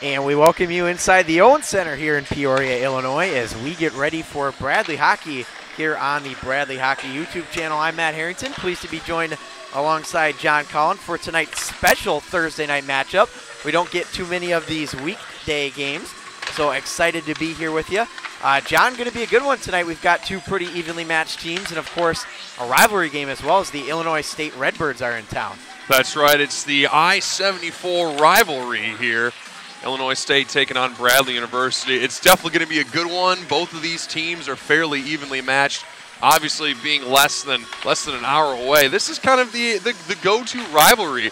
And we welcome you inside the Owen Center here in Peoria, Illinois, as we get ready for Bradley Hockey here on the Bradley Hockey YouTube channel. I'm Matt Harrington, pleased to be joined alongside John Collin for tonight's special Thursday night matchup. We don't get too many of these weekday games, so excited to be here with you. John, going to be a good one tonight. We've got two pretty evenly matched teams, and of course, a rivalry game as well, as the Illinois State Redbirds are in town. That's right. It's the I-74 rivalry here. Illinois State taking on Bradley University. It's definitely going to be a good one. Both of these teams are fairly evenly matched. Obviously, being less than an hour away, this is kind of the go-to rivalry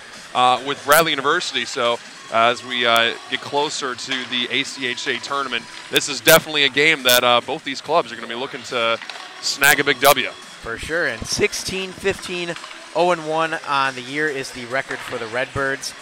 with Bradley University. So as we get closer to the ACHA tournament, this is definitely a game that both these clubs are going to be looking to snag a big W. For sure. And 16-15, 0-1 on the year is the record for the Redbirds.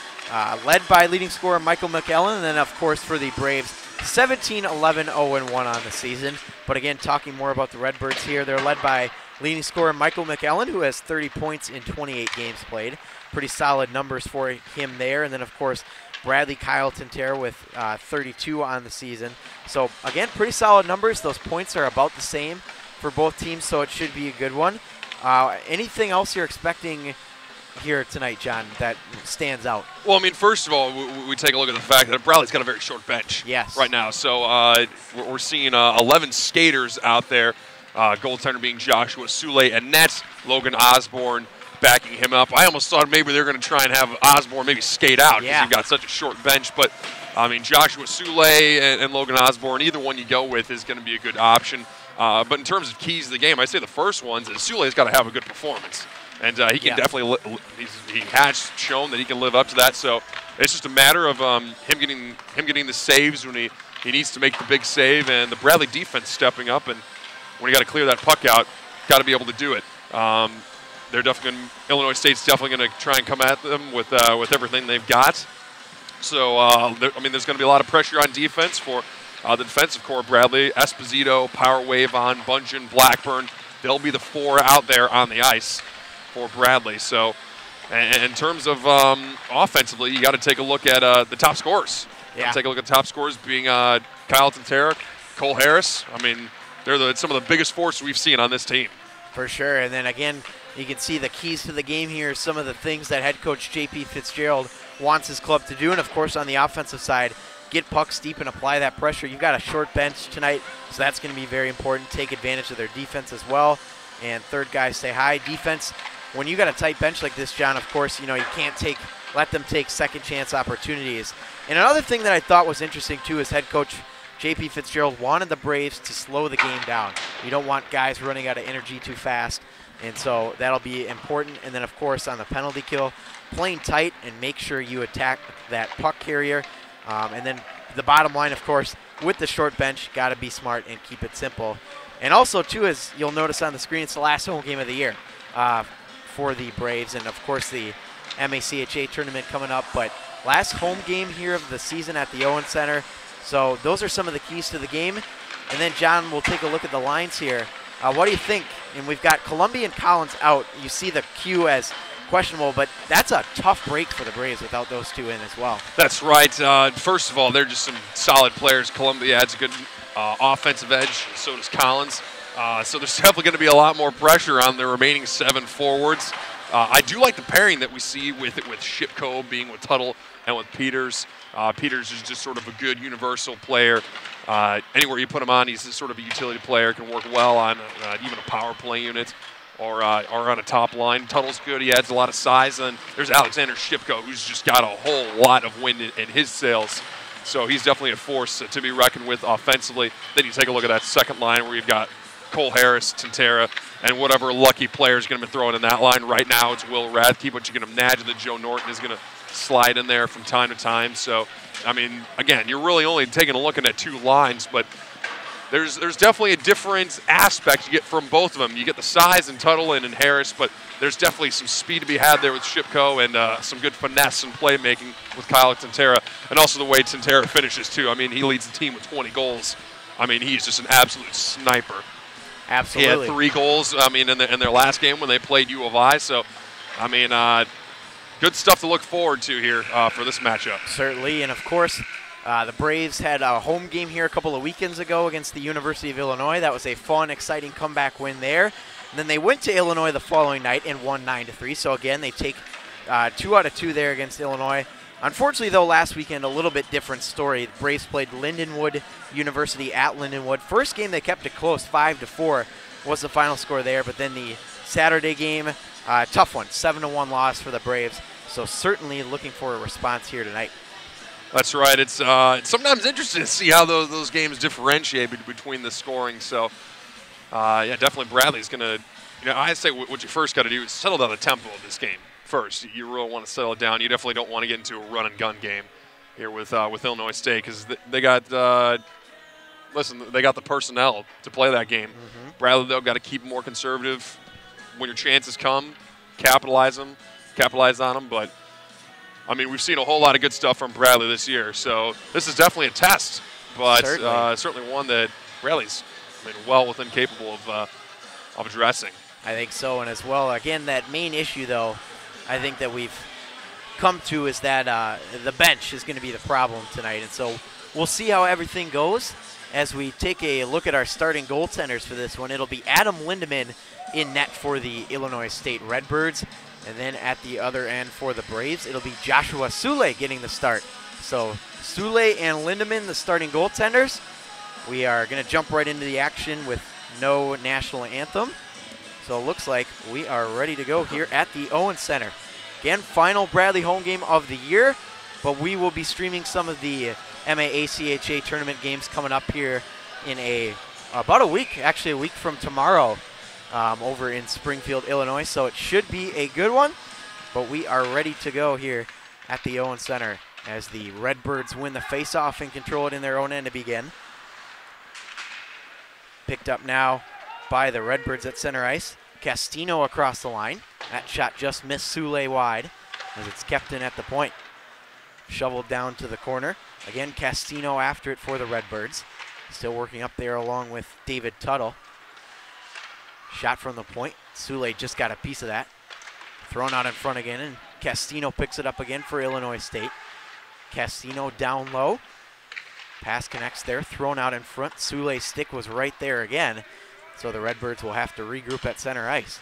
Led by leading scorer Michael McEllen, and then, of course, for the Braves, 17-11, 0-1 on the season. But again, talking more about the Redbirds here, they're led by leading scorer Michael McEllen, who has 30 points in 28 games played. Pretty solid numbers for him there. And then, of course, Bradley Kyle Tintera with 32 on the season. So, again, pretty solid numbers. Those points are about the same for both teams, so it should be a good one. Anything else you're expecting here tonight, John, that stands out? Well, I mean, first of all, we take a look at the fact that Bradley's got a very short bench right now. So we're seeing 11 skaters out there, goaltender being Joshua Sule, and net Logan Osborne backing him up. I almost thought maybe they're going to try and have Osborne maybe skate out because you've got such a short bench. But, I mean, Joshua Sule and Logan Osborne, either one you go with is going to be a good option. But in terms of keys to the game, I say the first ones is Sule's got to have a good performance. And he can definitely, he has shown that he can live up to that. So it's just a matter of him getting the saves when he needs to make the big save, and the Bradley defense stepping up. And when you got to clear that puck out, got to be able to do it. They're definitely Illinois State's definitely going to try and come at them with everything they've got. So I mean, there's going to be a lot of pressure on defense for the defensive core. Bradley, Esposito, Power Wave on Bungeon, Blackburn. They'll be the four out there on the ice for Bradley. So in terms of offensively, you got to take a look at the top scorers. Take a look at the top scorers being Kyle Tintera, Cole Harris. I mean, they're some of the biggest forces we've seen on this team. For sure. And then again, you can see the keys to the game here, some of the things that head coach J.P. Fitzgerald wants his club to do. And of course, on the offensive side, get pucks deep and apply that pressure. You've got a short bench tonight, so that's going to be very important. Take advantage of their defense as well. And third guy, say hi. Defense, when you got a tight bench like this, John, of course, you can't let them take second chance opportunities. And another thing that I thought was interesting too is head coach J.P. Fitzgerald wanted the Braves to slow the game down. You don't want guys running out of energy too fast, and so that'll be important. And then, of course, on the penalty kill, playing tight and make sure you attack that puck carrier. And then the bottom line, of course, with the short bench, got to be smart and keep it simple. And also, too, as you'll notice on the screen, it's the last home game of the year for the Braves, and of course the MACHA tournament coming up, but last home game here of the season at the Owen Center. So those are some of the keys to the game. And then, John, we'll take a look at the lines here. What do you think? And we've got Columbia and Collins out. You see the queue as questionable, but that's a tough break for the Braves without those two in as well. That's right. First of all, they're just some solid players. Columbia has a good offensive edge, so does Collins. So there's definitely going to be a lot more pressure on the remaining 7 forwards. I do like the pairing that we see with Shipko being with Tuttle and with Peters. Peters is just sort of a good universal player. Anywhere you put him on, he's just sort of a utility player, can work well on even a power play unit or on a top line. Tuttle's good. He adds a lot of size. And there's Alexander Shipko, who's just got a whole lot of wind in his sails. So he's definitely a force to be reckoned with offensively. Then you take a look at that second line where you've got Cole Harris, Tintera, and whatever lucky player is going to be thrown in that line. Right now it's Will Rathke, but you can imagine that Joe Norton is going to slide in there from time to time. So, I mean, again, you're really only taking a look at 2 lines, but there's definitely a different aspect you get from both of them. You get the size in Tuttle and in Harris, but there's definitely some speed to be had there with Shipko and some good finesse and playmaking with Kyle Tintera, and also the way Tintera finishes too. I mean, he leads the team with 20 goals. I mean, he's just an absolute sniper. Absolutely. He had 3 goals, I mean, in their last game when they played U of I. So, I mean, good stuff to look forward to here for this matchup. Certainly, and of course, The Braves had a home game here a couple of weekends ago against the University of Illinois. That was a fun, exciting comeback win there. And then they went to Illinois the following night and won 9-3. So again, they take 2 out of 2 there against Illinois. Unfortunately, though, last weekend, a little bit different story. The Braves played Lindenwood University at Lindenwood. First game, they kept it close, 5-4 was the final score there. But then the Saturday game, tough one, 7-1 loss for the Braves. So certainly looking for a response here tonight. That's right. It's sometimes interesting to see how those games differentiate between the scoring. So, yeah, definitely Bradley's going to, I say what you first got to do is settle down the tempo of this game first. You really want to settle it down. You definitely don't want to get into a run-and-gun game here with Illinois State because they got, they got the personnel to play that game. Mm-hmm. Bradley, though, got to keep more conservative. When your chances come, capitalize on them. But I mean, we've seen a whole lot of good stuff from Bradley this year, so this is definitely a test, but certainly one that Bradley's well within capable of addressing. I think so, and as well, again, that main issue, though, I think that we've come to is that the bench is going to be the problem tonight, and so we'll see how everything goes as we take a look at our starting goaltenders for this one. It'll be Adam Lindemann in net for the Illinois State Redbirds. And then at the other end for the Braves, it'll be Joshua Sule getting the start. So Sule and Lindemann, the starting goaltenders. We are going to jump right into the action with no national anthem. So it looks like we are ready to go here at the Owen Center. Again, final Bradley home game of the year, but we will be streaming some of the MAACHA tournament games coming up here in about a week, actually a week from tomorrow. Over in Springfield, Illinois, so it should be a good one, but we are ready to go here at the Owen Center as the Redbirds win the face-off and control it in their own end to begin. Picked up now by the Redbirds at center ice. Castino across the line. That shot just missed Sule wide as it's kept in at the point. Shoveled down to the corner. Again, Castino after it for the Redbirds. Still working up there along with David Tuttle. Shot from the point. Sule just got a piece of that. Thrown out in front again, and Castino picks it up again for Illinois State. Castino down low. Pass connects there, thrown out in front. Sule's stick was right there again, so the Redbirds will have to regroup at center ice.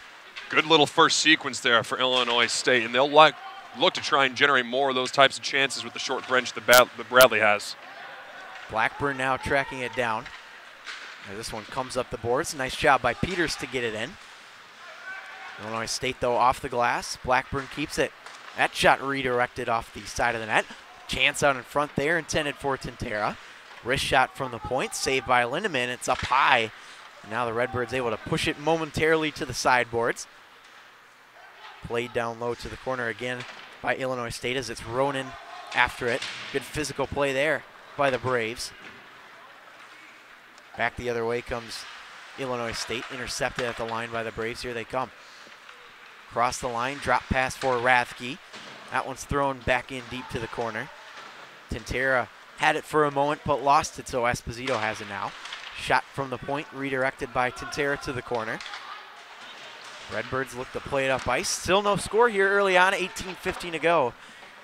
Good little first sequence there for Illinois State, and they'll look to try and generate more of those types of chances with the short bench that Bradley has. Blackburn now tracking it down. As this one comes up the boards. Nice job by Peters to get it in. Illinois State, though, off the glass. Blackburn keeps it. That shot redirected off the side of the net. Chance out in front there, intended for Tintera. Wrist shot from the point, saved by Lindemann. It's up high. And now the Redbirds able to push it momentarily to the sideboards. Played down low to the corner again by Illinois State as it's Ronan after it. Good physical play there by the Braves. Back the other way comes Illinois State, intercepted at the line by the Braves. Here they come. Cross the line, drop pass for Rathke. That one's thrown back in deep to the corner. Tintera had it for a moment, but lost it, so Esposito has it now. Shot from the point, redirected by Tintera to the corner. Redbirds look to play it up ice. Still no score here early on, 18:15 to go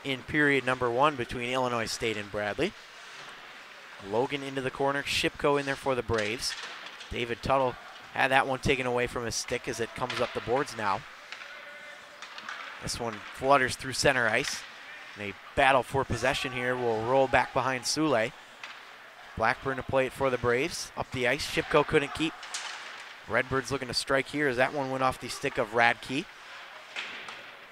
in period number 1 between Illinois State and Bradley. Logan into the corner, Shipko in there for the Braves. David Tuttle had that one taken away from his stick as it comes up the boards now. This one flutters through center ice. And a battle for possession here will roll back behind Sule. Blackburn to play it for the Braves. Up the ice, Shipko couldn't keep. Redbirds looking to strike here as that one went off the stick of Radke.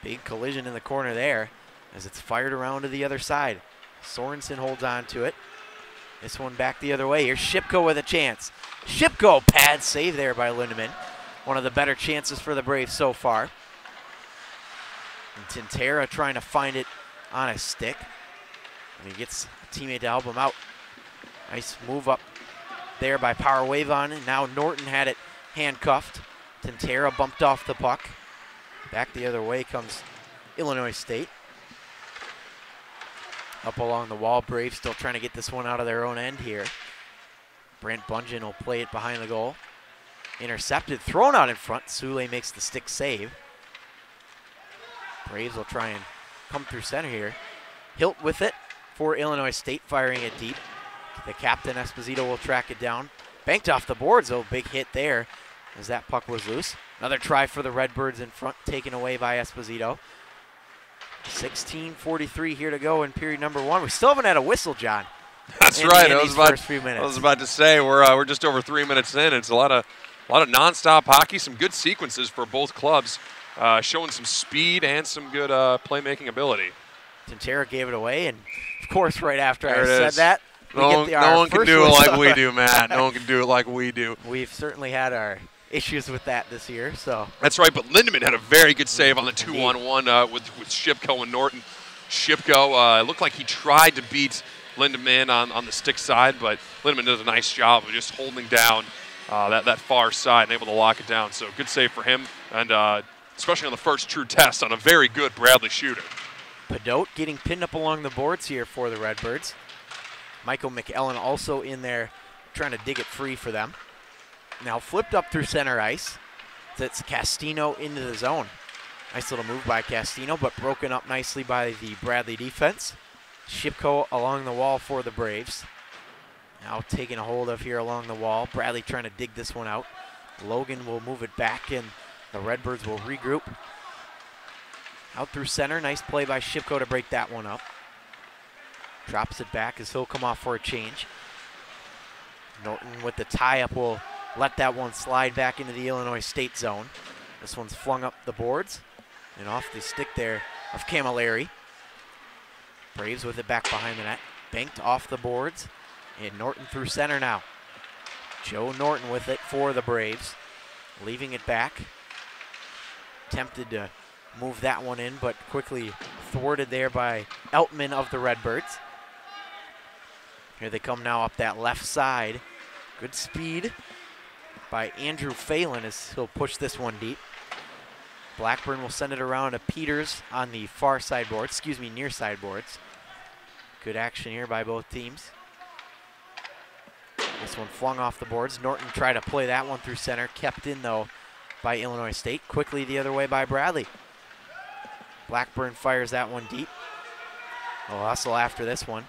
Big collision in the corner there as it's fired around to the other side. Sorensen holds on to it. This one back the other way. Here's Shipko with a chance. Shipko, pad save there by Lindemann. One of the better chances for the Braves so far. And Tintera trying to find it on a stick. And he gets a teammate to help him out. Nice move up there by Power Wave on, and now Norton had it handcuffed. Tintera bumped off the puck. Back the other way comes Illinois State. Up along the wall, Braves still trying to get this one out of their own end here. Brent Bungen will play it behind the goal. Intercepted, thrown out in front. Sule makes the stick save. Braves will try and come through center here. Hilt with it for Illinois State, firing it deep. The captain, Esposito, will track it down. Banked off the boards, though. Big hit there as that puck was loose. Another try for the Redbirds in front, taken away by Esposito. 16:43 here to go in period number 1. We still haven't had a whistle, John. That's right. I was about to say we're just over 3 minutes in. It's a lot of nonstop hockey. Some good sequences for both clubs, showing some speed and some good playmaking ability. Tintera gave it away, and of course, right after I said that, no one can do it like we do, Matt. No one can do it like we do. We've certainly had our issues with that this year. So that's right, but Lindemann had a very good save on the 2-on-1 with Shipko and Norton. Shipko looked like he tried to beat Lindemann on the stick side, but Lindemann does a nice job of just holding down that far side and able to lock it down. So good save for him, and especially on the first true test on a very good Bradley shooter. Padot getting pinned up along the boards here for the Redbirds. Michael McEllen also in there trying to dig it free for them. Now flipped up through center ice. That's Castino into the zone. Nice little move by Castino, but broken up nicely by the Bradley defense. Shipko along the wall for the Braves. Now taking a hold of here along the wall. Bradley trying to dig this one out. Logan will move it back, and the Redbirds will regroup. Out through center. Nice play by Shipko to break that one up. Drops it back as he'll come off for a change. Norton with the tie-up will let that one slide back into the Illinois State zone. This one's flung up the boards and off the stick there of Camilleri. Braves with it back behind the net. Banked off the boards, and Norton through center now. Joe Norton with it for the Braves. Leaving it back. Tempted to move that one in, but quickly thwarted there by Eltman of the Redbirds. Here they come now up that left side. Good speed by Andrew Phelan as he'll push this one deep. Blackburn will send it around to Peters on the far side board, near side boards. Good action here by both teams. This one flung off the boards. Norton tried to play that one through center, kept in though by Illinois State. Quickly the other way by Bradley. Blackburn fires that one deep. We'll hustle after this one.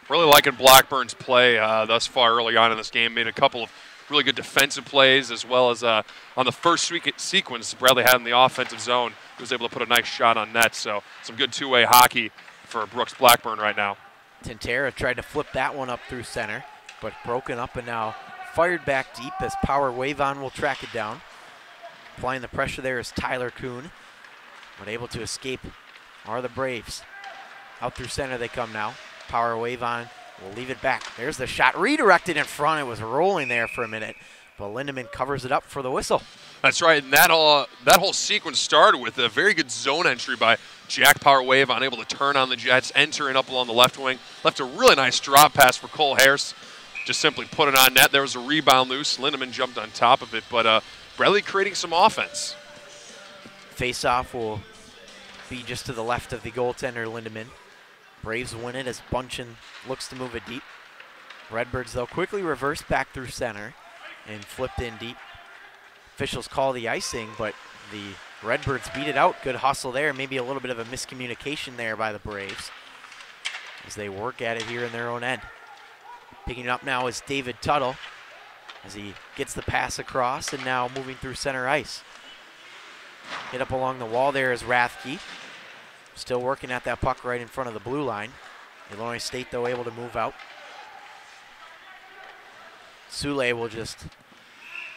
Really liking Blackburn's play thus far early on in this game. Made a couple of really good defensive plays, as well as on the first sequence Bradley had in the offensive zone. He was able to put a nice shot on net, so some good two-way hockey for Brooks Blackburn right now. Tintera tried to flip that one up through center, but broken up and now fired back deep as Power Wavon will track it down. Applying the pressure there is Tyler Kuhn, but able to escape are the Braves. Out through center they come now. Power Wavon will leave it back. There's the shot redirected in front. It was rolling there for a minute, but Lindemann covers it up for the whistle. That's right, and that whole sequence started with a very good zone entry by Jack Power Wavon, able to turn on the Jets, entering up along the left wing. Left a really nice drop pass for Cole Harris. Just simply put it on net. There was a rebound loose. Lindemann jumped on top of it, but Bradley creating some offense. Face-off will be just to the left of the goaltender, Lindemann. Braves win it as Bunchen looks to move it deep. Redbirds, though, quickly reverse back through center and flipped in deep. Officials call the icing, but the Redbirds beat it out. Good hustle there. Maybe a little bit of a miscommunication there by the Braves as they work at it here in their own end. Picking it up now is David Tuttle as he gets the pass across and now moving through center ice. Hit up along the wall there is Rathke. Still working at that puck right in front of the blue line. Illinois State, though, able to move out. Sule will just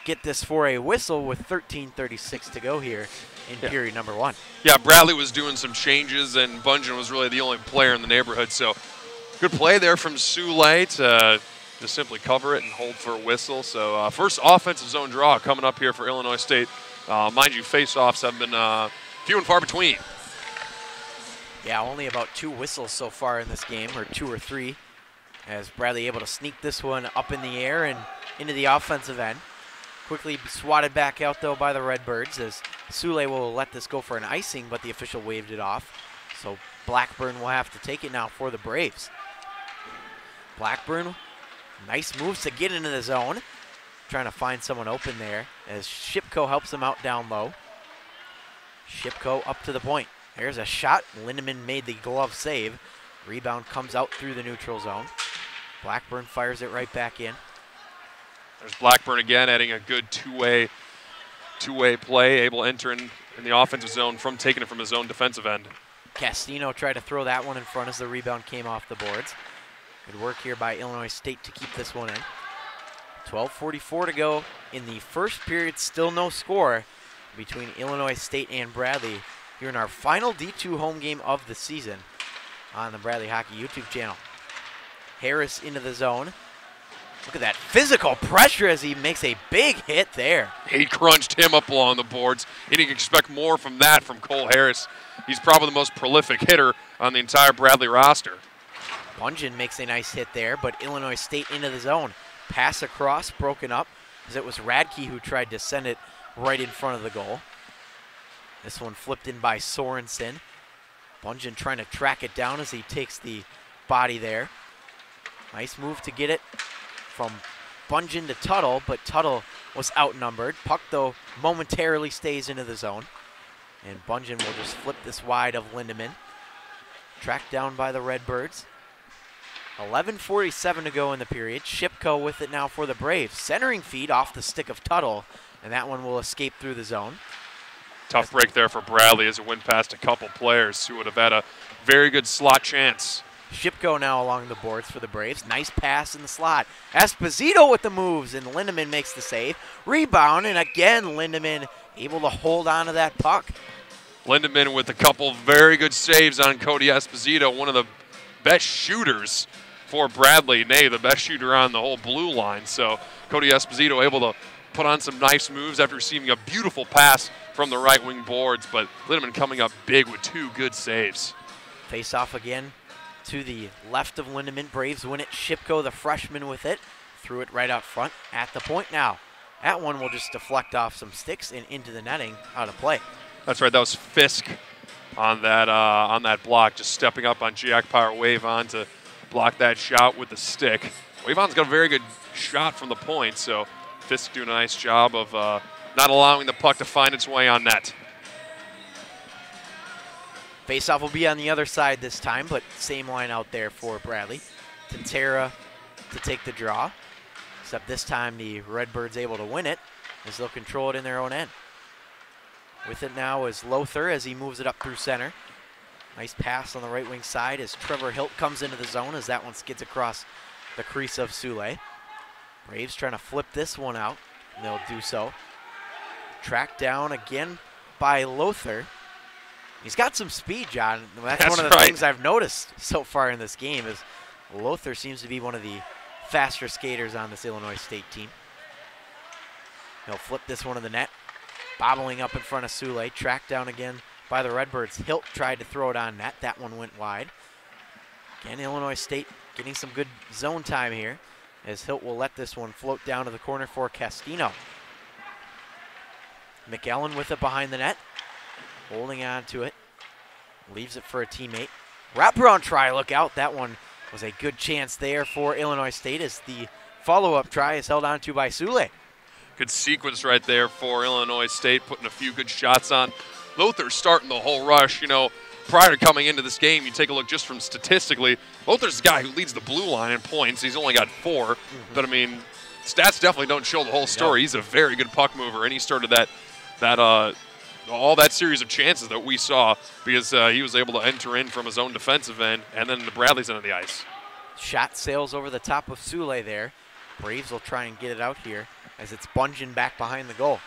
get this for a whistle with 13:36 to go here in period number 1. Yeah, Bradley was doing some changes, and Bunchen was really the only player in the neighborhood. So good play there from Sule to just simply cover it and hold for a whistle. So first offensive zone draw coming up here for Illinois State. Mind you, face-offs have been few and far between. Yeah, only about 2 whistles so far in this game, or 2 or 3, as Bradley able to sneak this one up in the air and into the offensive end. Quickly swatted back out, though, by the Redbirds, as Sule will let this go for an icing, but the official waved it off. So Blackburn will have to take it now for the Braves. Blackburn, nice moves to get into the zone. Trying to find someone open there, as Shipko helps him out down low. Shipko up to the point. There's a shot. Lindemann made the glove save, Rebound comes out through the neutral zone. Blackburn fires it right back in. There's Blackburn again, adding a good two-way play, able to enter in the offensive zone from taking it from his own defensive end. Castino tried to throw that one in front as the rebound came off the boards. Good work here by Illinois State to keep this one in. 12:44 to go in the first period, still no score between Illinois State and Bradley here in our final D2 home game of the season on the Bradley Hockey YouTube channel. Harris into the zone. Look at that physical pressure as he makes a big hit there. He crunched him up along the boards, and you can expect more from that from Cole Harris. He's probably the most prolific hitter on the entire Bradley roster. Bungeon makes a nice hit there, but Illinois State into the zone. Pass across, broken up, as it was Radke who tried to send it right in front of the goal. This one flipped in by Sorensen. Bungeon trying to track it down as he takes the body there. Nice move to get it from Bungeon to Tuttle, but Tuttle was outnumbered. Puck, though, momentarily stays into the zone. And Bungeon will just flip this wide of Lindemann. Tracked down by the Redbirds. 11:47 to go in the period. Shipko with it now for the Braves. Centering feed off the stick of Tuttle, and that one will escape through the zone. Tough break there for Bradley as it went past a couple players who would have had a very good slot chance. Shipko now along the boards for the Braves. Nice pass in the slot. Esposito with the moves, and Lindemann makes the save. Rebound, and again Lindemann able to hold on to that puck. Lindemann with a couple very good saves on Cody Esposito, one of the best shooters for Bradley, nay, the best shooter on the whole blue line. So Cody Esposito able to put on some nice moves after receiving a beautiful pass from the right wing boards, but Lindemann coming up big with two good saves. Face off again to the left of Lindemann. Braves win it. Shipko, the freshman, with it. Threw it right out front at the point now. That one will just deflect off some sticks and into the netting, out of play. That's right, that was Fisk on that block, just stepping up on Jack Power Wavon to block that shot with the stick. Wavon's got a very good shot from the point, so Fisk doing a nice job of not allowing the puck to find its way on net. Faceoff will be on the other side this time, but same line out there for Bradley. Tintera to take the draw, except this time the Redbirds able to win it as they'll control it in their own end. With it now is Lothar as he moves it up through center. Nice pass on the right wing side as Trevor Hilt comes into the zone as that one skids across the crease of Sule. Braves trying to flip this one out, and they'll do so. Tracked down again by Lothar. He's got some speed, John. That's one of the things I've noticed so far in this game is Lothar seems to be one of the faster skaters on this Illinois State team. He'll flip this one to the net. Bobbling up in front of Sule. Tracked down again by the Redbirds. Hilt tried to throw it on net. That one went wide. Again, Illinois State getting some good zone time here as Hilt will let this one float down to the corner for Castino. McEllen with it behind the net. Holding on to it. Leaves it for a teammate. Wraparound try, look out. That one was a good chance there for Illinois State as the follow-up try is held on to by Sule. Good sequence right there for Illinois State, putting a few good shots on. Lothar starting the whole rush. You know, prior to coming into this game, you take a look just from statistically, Lothar's the guy who leads the blue line in points. He's only got 4. But, I mean, stats definitely don't show the whole story. He's a very good puck mover, and he started all that series of chances that we saw because he was able to enter in from his own defensive end and then the Bradley's end of the ice. Shot sails over the top of Sule there. Braves will try and get it out here as it's Bungeon back behind the goal.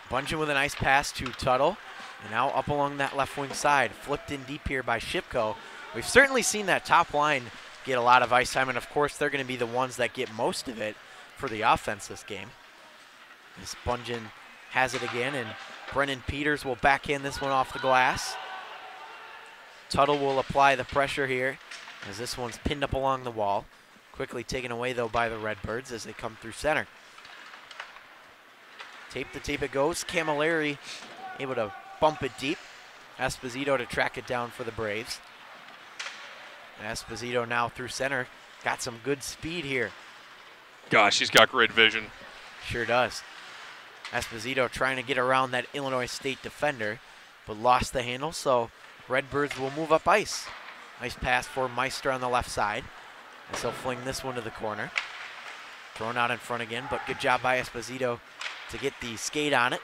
Bungeon with a nice pass to Tuttle, and now up along that left wing side. Flipped in deep here by Shipko. We've certainly seen that top line get a lot of ice time, and of course they're going to be the ones that get most of it for the offense this game. This Bungeon has it again, and Brennan Peters will backhand this one off the glass. Tuttle will apply the pressure here as this one's pinned up along the wall. Quickly taken away, though, by the Redbirds as they come through center. Tape to tape it goes. Camilleri able to bump it deep. Esposito to track it down for the Braves. And Esposito now through center. Got some good speed here. Gosh, he's got great vision. Sure does. Esposito trying to get around that Illinois State defender, but lost the handle, so Redbirds will move up ice. Nice pass for Meister on the left side. As he'll fling this one to the corner. Thrown out in front again, but good job by Esposito to get the skate on it.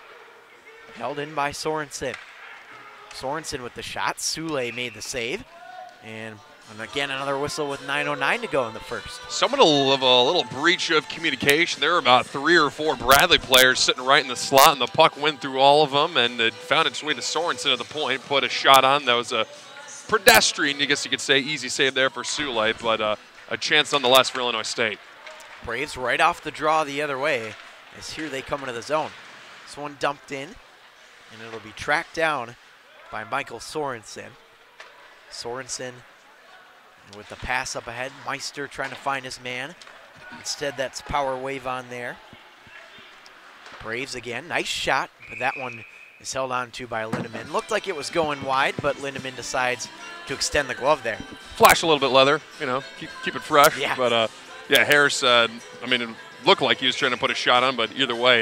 Held in by Sorensen. Sorensen with the shot. Sule made the save. And again, another whistle with 9:09 to go in the first. Somewhat of a little breach of communication. There were about 3 or 4 Bradley players sitting right in the slot, and the puck went through all of them, and it found its way to Sorensen at the point, put a shot on. That was a pedestrian, I guess you could say, easy save there for Sule, but a chance nonetheless for Illinois State. Braves right off the draw the other way, as here they come into the zone. This one dumped in, and it'll be tracked down by Michael Sorensen. Sorensen with the pass up ahead. Meister trying to find his man. Instead, that's power wave on there. Braves again, nice shot, but that one is held on to by Lindemann. Looked like it was going wide, but Lindemann decides to extend the glove there. Flash a little bit leather, keep it fresh. Yeah. But yeah, Harris, it looked like he was trying to put a shot on, but either way,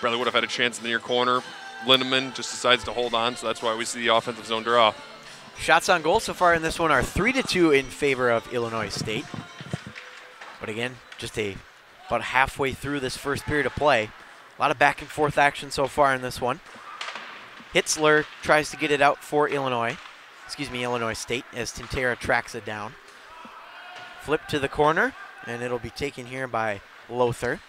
Bradley would have had a chance in the near corner. Lindemann just decides to hold on, so that's why we see the offensive zone draw. Shots on goal so far in this one are 3-2 in favor of Illinois State. But again, just about halfway through this first period of play. A lot of back and forth action so far in this one. Hitzler tries to get it out for Illinois State as Tintera tracks it down. Flip to the corner, and it'll be taken here by Lothar.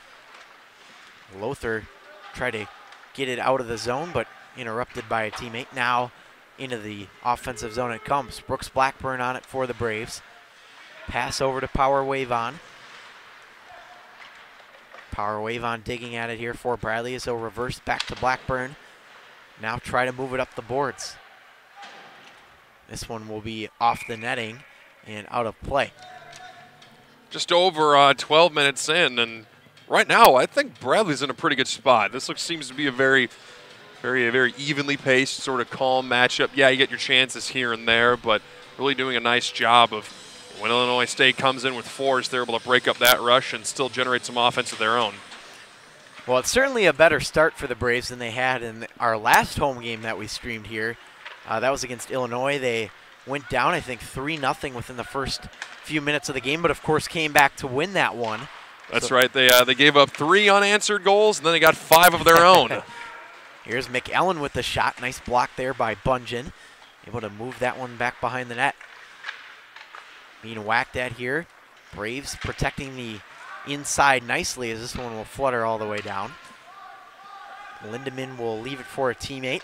Lothar tried to get it out of the zone, but interrupted by a teammate. Now into the offensive zone it comes. Brooks Blackburn on it for the Braves. Pass over to Power Wave on. Power Wave on digging at it here for Bradley as he'll reverse back to Blackburn. Now try to move it up the boards. This one will be off the netting and out of play. Just over 12 minutes in, and right now I think Bradley's in a pretty good spot. This seems to be a very evenly paced, sort of calm matchup. Yeah, you get your chances here and there, but really doing a nice job of when Illinois State comes in with force, they're able to break up that rush and still generate some offense of their own. Well, it's certainly a better start for the Braves than they had in our last home game that we streamed here. That was against Illinois. They went down, I think, 3-0 within the first few minutes of the game, but of course came back to win that one. That's right. They gave up 3 unanswered goals, and then they got 5 of their own. Here's McEllen with the shot. Nice block there by Bungen. Able to move that one back behind the net. Being whacked at here. Braves protecting the inside nicely as this one will flutter all the way down. Lindemann will leave it for a teammate.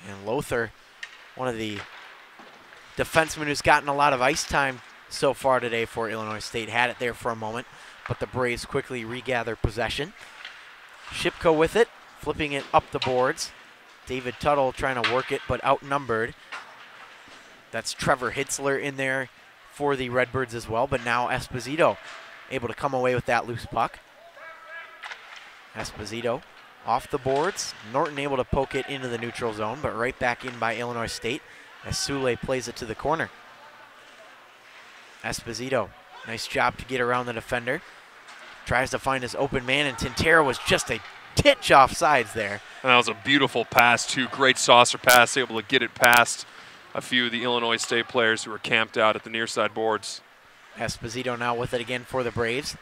And Lothar, one of the defensemen who's gotten a lot of ice time so far today for Illinois State, had it there for a moment, but the Braves quickly regather possession. Shipko with it, flipping it up the boards. David Tuttle trying to work it, but outnumbered. That's Trevor Hitzler in there for the Redbirds as well, but now Esposito able to come away with that loose puck. Esposito off the boards. Norton able to poke it into the neutral zone, but right back in by Illinois State as Sule plays it to the corner. Esposito, nice job to get around the defender. Tries to find his open man, and Tintera was just a titch off sides there. And that was a beautiful pass, too. Great saucer pass, able to get it past a few of the Illinois State players who were camped out at the near side boards. Esposito now with it again for the Braves.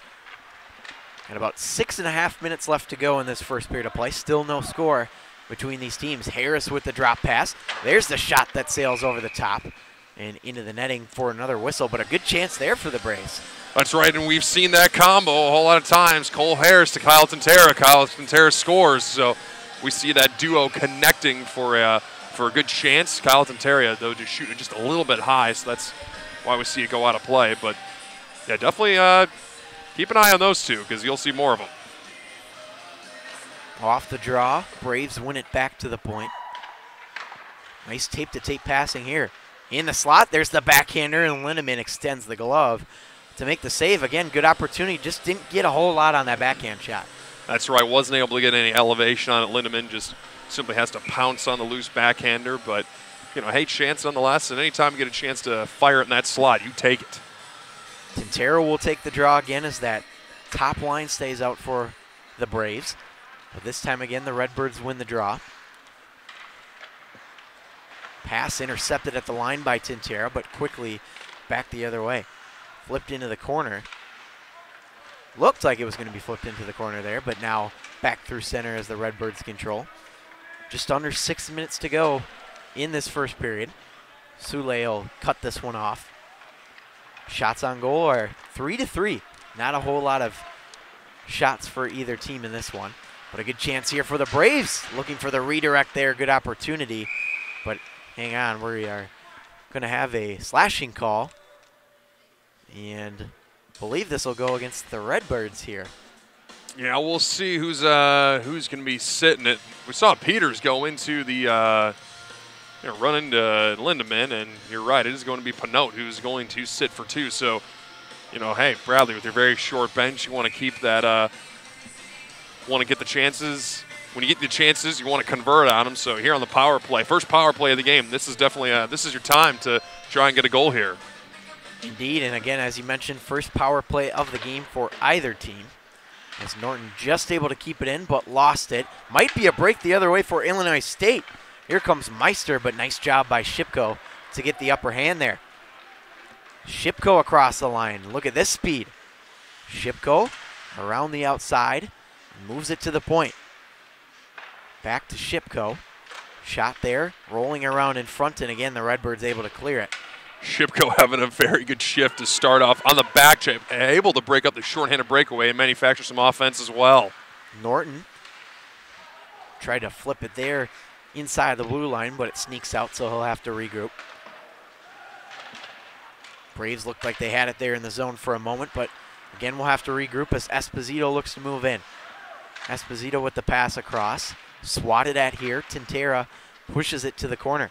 And about 6.5 minutes left to go in this first period of play. Still no score between these teams. Harris with the drop pass. There's the shot that sails over the top and into the netting for another whistle, but a good chance there for the Braves. That's right, and we've seen that combo a whole lot of times. Cole Harris to Kyle Tintera. Kyle Tintera scores, so we see that duo connecting for a good chance. Kyle Tintera, though, just shooting just a little bit high, so that's why we see it go out of play. But, yeah, definitely keep an eye on those two because you'll see more of them. Off the draw, Braves win it back to the point. Nice tape-to-tape passing here. In the slot, there's the backhander, and Lindemann extends the glove to make the save. Again, good opportunity, just didn't get a whole lot on that backhand shot. That's right, wasn't able to get any elevation on it. Lindemann just simply has to pounce on the loose backhander, but, hey, chance nonetheless, and anytime you get a chance to fire it in that slot, you take it. Tintera will take the draw again as that top line stays out for the Braves. But this time again, the Redbirds win the draw. Pass intercepted at the line by Tintera, but quickly back the other way. Flipped into the corner. Looked like it was going to be flipped into the corner there, but now back through center as the Redbirds control. Just under 6 minutes to go in this first period. Sule will cut this one off. Shots on goal are 3-3. Not a whole lot of shots for either team in this one. But a good chance here for the Braves. Looking for the redirect there. Good opportunity. But hang on, we are going to have a slashing call. And I believe this will go against the Redbirds here. Yeah, we'll see who's going to be sitting it. We saw Peters go into the run into Lindemann, and you're right, it is going to be Panote who's going to sit for 2. So, hey, Bradley, with your very short bench, you want to keep that, want to get the chances. When you get the chances, you want to convert on them. So here on the power play, first power play of the game, this is definitely this is your time to try and get a goal here. Indeed, and again, as you mentioned, first power play of the game for either team. As Norton just able to keep it in, but lost it. Might be a break the other way for Illinois State. Here comes Meister, but nice job by Shipko to get the upper hand there. Shipko across the line. Look at this speed. Shipko around the outside, moves it to the point. Back to Shipko. Shot there, rolling around in front, and again, the Redbirds able to clear it. Shipko having a very good shift to start off on the back check, able to break up the shorthanded breakaway and manufacture some offense as well. Norton tried to flip it there inside the blue line, but it sneaks out, so he'll have to regroup. Braves looked like they had it there in the zone for a moment, but again, we'll have to regroup as Esposito looks to move in. Esposito with the pass across, swatted at here. Tintera pushes it to the corner.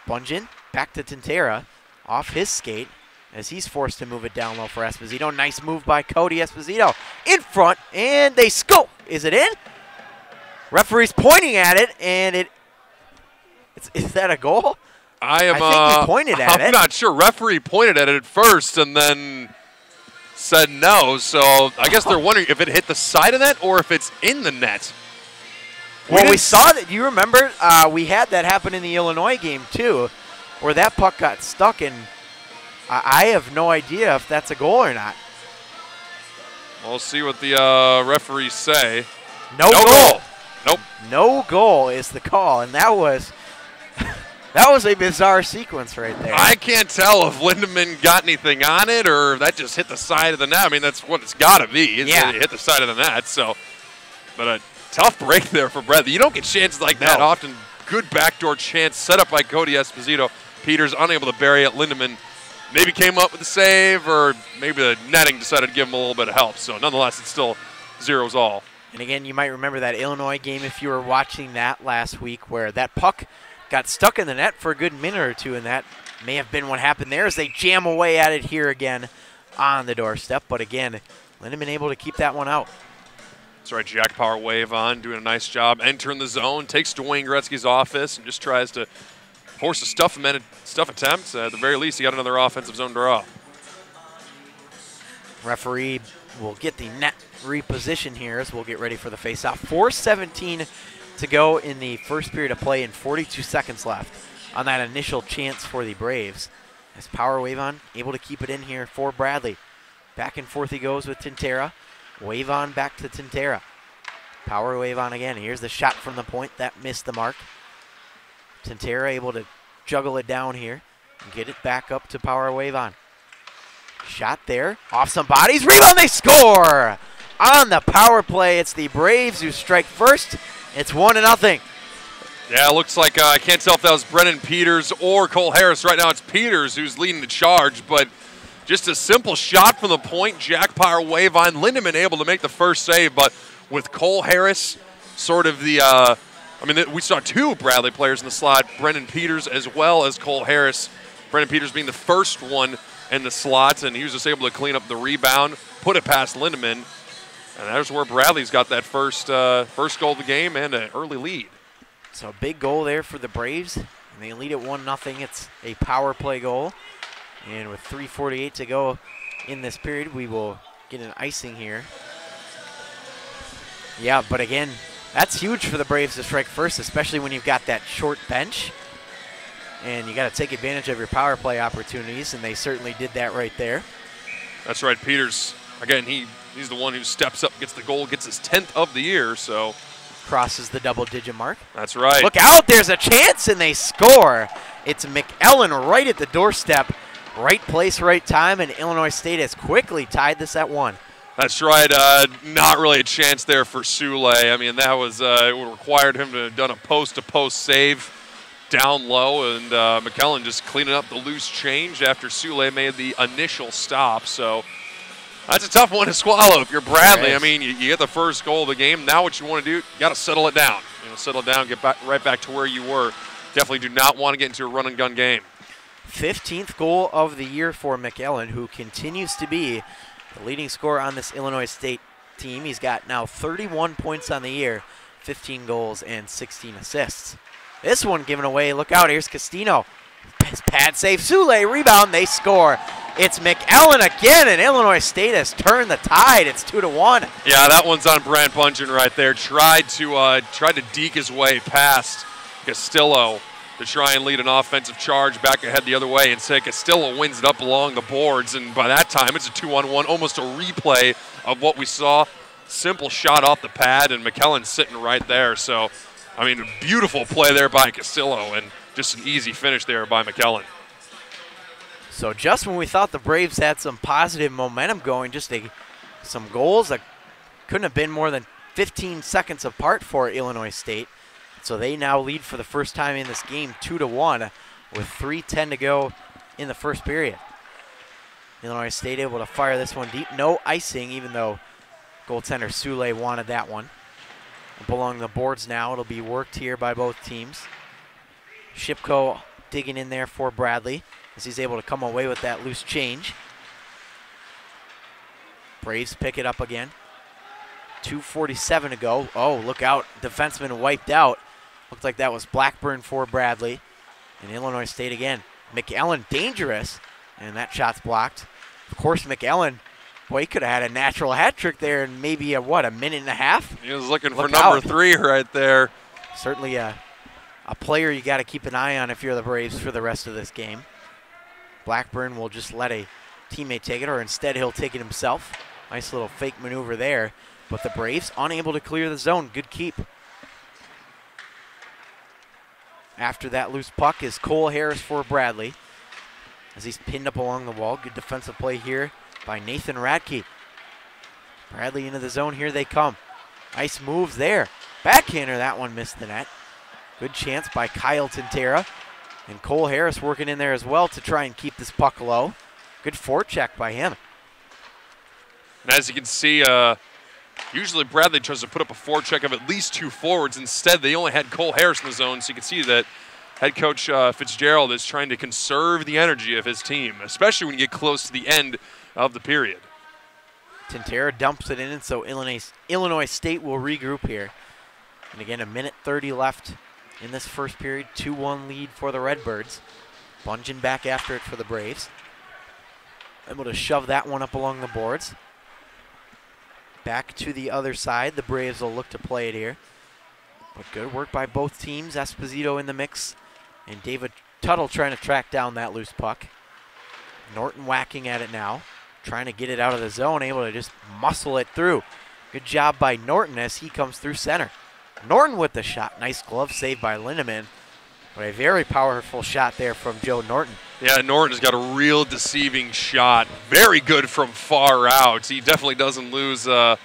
Bungeon back to Tintera, off his skate as he's forced to move it down low for Esposito. Nice move by Cody Esposito in front, and they scope. Is it in? Referee's pointing at it, and is that a goal? I think he pointed at it. I'm not sure. Referee pointed at it at first and then said no, so I guess they're wondering if it hit the side of that or if it's in the net. Well, we saw that. You remember we had that happen in the Illinois game too, where that puck got stuck, and I have no idea if that's a goal or not. We'll see what the referees say. No goal. Nope. No goal is the call, and that was a bizarre sequence right there. I can't tell if Lindemann got anything on it or if that just hit the side of the net. I mean, that's what it's got to be. It hit the side of the net. So, but a tough break there for Bradley. You don't get chances like that often. Good backdoor chance set up by Cody Esposito. Peters unable to bury it. Lindemann maybe came up with a save, or maybe the netting decided to give him a little bit of help. So, nonetheless, it's still 0-all. And again, you might remember that Illinois game if you were watching that last week, where that puck got stuck in the net for a good minute or two, and that may have been what happened there as they jam away at it here again on the doorstep. But again, Lindemann able to keep that one out. That's right, Jack Power wave on, doing a nice job. Entering the zone, takes Dwayne Gretzky's office and just tries to force a stuff attempt. At the very least, he got another offensive zone draw. Referee will get the net reposition here as we'll get ready for the faceoff. 4:17 to go in the first period of play and 42 seconds left on that initial chance for the Braves. As Power wave on, able to keep it in here for Bradley. Back and forth he goes with Tintera. Wave on back to Tintera. Power wave on again. Here's the shot from the point. That missed the mark. Tintera able to juggle it down here and get it back up to Power wave on. Shot there. Off some bodies. Rebound. They score! On the power play, it's the Braves who strike first. It's 1-0. Yeah, it looks like I can't tell if that was Brennan Peters or Cole Harris. Right now it's Peters who's leading the charge, but just a simple shot from the point. Jack Power wave on. Lindemann able to make the first save, but with Cole Harris sort of the we saw two Bradley players in the slot, Brennan Peters as well as Cole Harris. Brennan Peters being the first one in the slot, and he was just able to clean up the rebound, put it past Lindemann, and that's where Bradley's got that first goal of the game and an early lead. So a big goal there for the Braves, and they lead at 1-0. It's a power play goal, and with 3:48 to go in this period, we will get an icing here. Yeah, but again, That's huge for the Braves to strike first, especially when you've got that short bench. And you got to take advantage of your power play opportunities, and they certainly did that right there. That's right. Peters, again, he's the one who steps up, gets the goal, gets his 10th of the year, so. Crosses the double-digit mark. That's right. Look out, there's a chance, and they score. It's McEllen right at the doorstep. Right place, right time, and Illinois State has quickly tied this at 1. That's right. Not really a chance there for Sule. I mean, that was it would required him to have done a post-to-post save down low, and McEllen just cleaning up the loose change after Sule made the initial stop. So that's a tough one to swallow if you're Bradley. I mean, you get the first goal of the game. Now what you want to do, you got to settle it down. Settle down, get back right back to where you were. Definitely do not want to get into a run-and-gun game. 15th goal of the year for McEllen, who continues to be the leading scorer on this Illinois State team. He's got now 31 points on the year, 15 goals and 16 assists. This one given away. Look out, here's Castino. Pad save, Sule, rebound, they score. It's McEllen again, and Illinois State has turned the tide. It's 2-1. Yeah, that one's on Brant Bunchen right there. Tried to deke his way past Castillo to try and lead an offensive charge back ahead the other way. Instead, Castillo wins it up along the boards, and by that time, it's a 2-on-1, almost a replay of what we saw. Simple shot off the pad, and McEllen sitting right there. So, I mean, a beautiful play there by Castillo, and just an easy finish there by McEllen. So just when we thought the Braves had some positive momentum going, just some goals that couldn't have been more than 15 seconds apart for Illinois State. So they now lead for the first time in this game 2-1 with 3:10 to go in the first period. Illinois State able to fire this one deep. No icing, even though goaltender Sule wanted that one. Up along the boards now. It'll be worked here by both teams. Shipko digging in there for Bradley as he's able to come away with that loose change. Braves pick it up again. 2:47 to go. Oh, look out. Defenseman wiped out. Looked like that was Blackburn for Bradley. And Illinois State again. McEllen dangerous, and that shot's blocked. Of course, McEllen, boy, he could have had a natural hat trick there in maybe a minute and a half. He was looking for number 3 right there. Certainly a player you got to keep an eye on if you're the Braves for the rest of this game. Blackburn will just let a teammate take it, or instead he'll take it himself. Nice little fake maneuver there. But the Braves unable to clear the zone. Good keep. After that loose puck is Cole Harris for Bradley as he's pinned up along the wall. Good defensive play here by Nathan Radke. Bradley into the zone. Here they come. Nice moves there. Backhander, that one missed the net. Good chance by Kyle Tintera. And Cole Harris working in there as well to try and keep this puck low. Good forecheck by him. And as you can see, usually Bradley tries to put up a forecheck of at least 2 forwards. Instead, they only had Cole Harris in the zone, so you can see that head coach Fitzgerald is trying to conserve the energy of his team, especially when you get close to the end of the period. Tintera dumps it in, and so Illinois State will regroup here. And again, 1:30 left in this first period. 2-1 lead for the Redbirds. Bunchen back after it for the Braves. Able to shove that one up along the boards. Back to the other side. The Braves will look to play it here. But good work by both teams. Esposito in the mix. And David Tuttle trying to track down that loose puck. Norton whacking at it now. Trying to get it out of the zone. Able to just muscle it through. Good job by Norton as he comes through center. Norton with the shot. Nice glove save by Lindemann. But a very powerful shot there from Joe Norton. Yeah, Norton has got a real deceiving shot. Very good from far out. He definitely doesn't lose a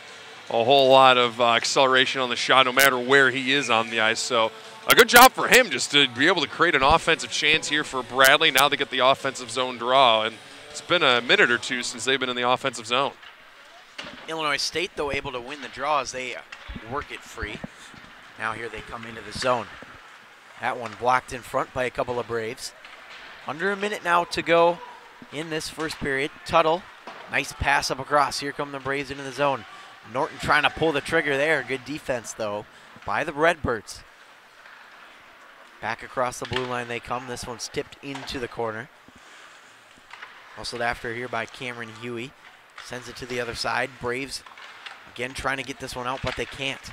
whole lot of acceleration on the shot no matter where he is on the ice. So a good job for him just to be able to create an offensive chance here for Bradley. Now they get the offensive zone draw. And it's been a minute or two since they've been in the offensive zone. Illinois State, though, able to win the draw as they work it free. Now here they come into the zone. That one blocked in front by a couple of Braves. Under a minute now to go in this first period. Tuttle, nice pass up across. Here come the Braves into the zone. Norton trying to pull the trigger there. Good defense, though, by the Redbirds. Back across the blue line they come. This one's tipped into the corner. Hustled after here by Cameron Huey. Sends it to the other side. Braves, again, trying to get this one out, but they can't.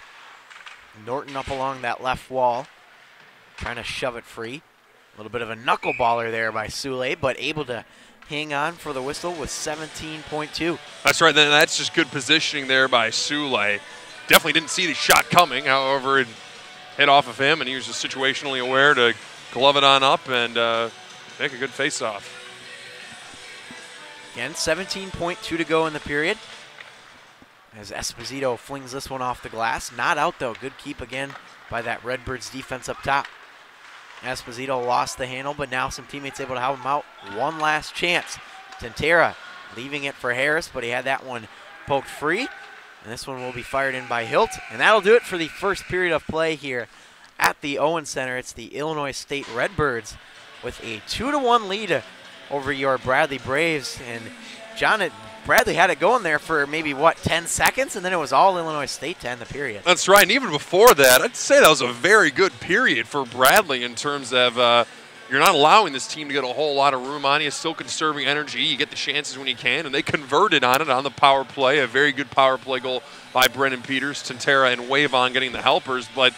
Norton up along that left wall, trying to shove it free. A little bit of a knuckleballer there by Sule, but able to hang on for the whistle with 17.2. That's right. Then that's just good positioning there by Sule. Definitely didn't see the shot coming. However, it hit off of him, and he was just situationally aware to glove it on up and make a good face-off. Again, 17.2 to go in the period. As Esposito flings this one off the glass. Not out, though. Good keep again by that Redbirds defense up top. Esposito lost the handle, but now some teammates able to help him out. One last chance. Tentera leaving it for Harris, but he had that one poked free. And this one will be fired in by Hilt. And that'll do it for the first period of play here at the Owen Center. It's the Illinois State Redbirds with a 2-1 lead over your Bradley Braves. And John, Bradley had it going there for maybe, 10 seconds? And then it was all Illinois State to end the period. That's right. And even before that, I'd say that was a very good period for Bradley in terms of you're not allowing this team to get a whole lot of room on you, still conserving energy. You get the chances when you can, and they converted on it on the power play. A very good power play goal by Brennan Peters, Tentera, and Wavon getting the helpers. But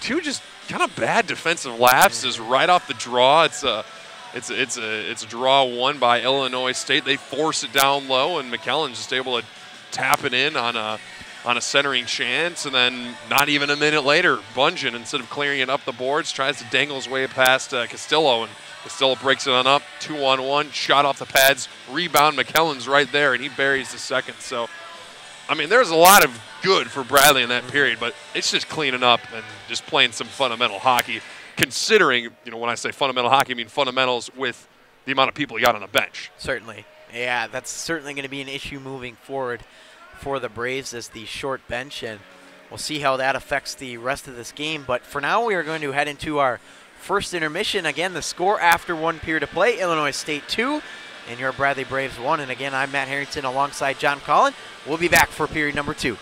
two just kind of bad defensive lapses right off the draw. It's a draw won by Illinois State. They force it down low, and McKellen's just able to tap it in on a centering chance, and then not even a minute later, Bungeon, instead of clearing it up the boards, tries to dangle his way past Castillo, and Castillo breaks it on up, 2-on-1, shot off the pads, rebound, McKellen's right there, and he buries the second. So, I mean, there's a lot of good for Bradley in that period, but it's just cleaning up and just playing some fundamental hockey, considering, when I say fundamental hockey, I mean fundamentals with the amount of people you got on the bench. Certainly. Yeah, that's certainly going to be an issue moving forward for the Braves as the short bench, and we'll see how that affects the rest of this game. But for now, we are going to head into our first intermission. Again, the score after one period of play, Illinois State 2 and your Bradley Braves 1. And again, I'm Matt Harrington alongside John Collin. We'll be back for period number 2.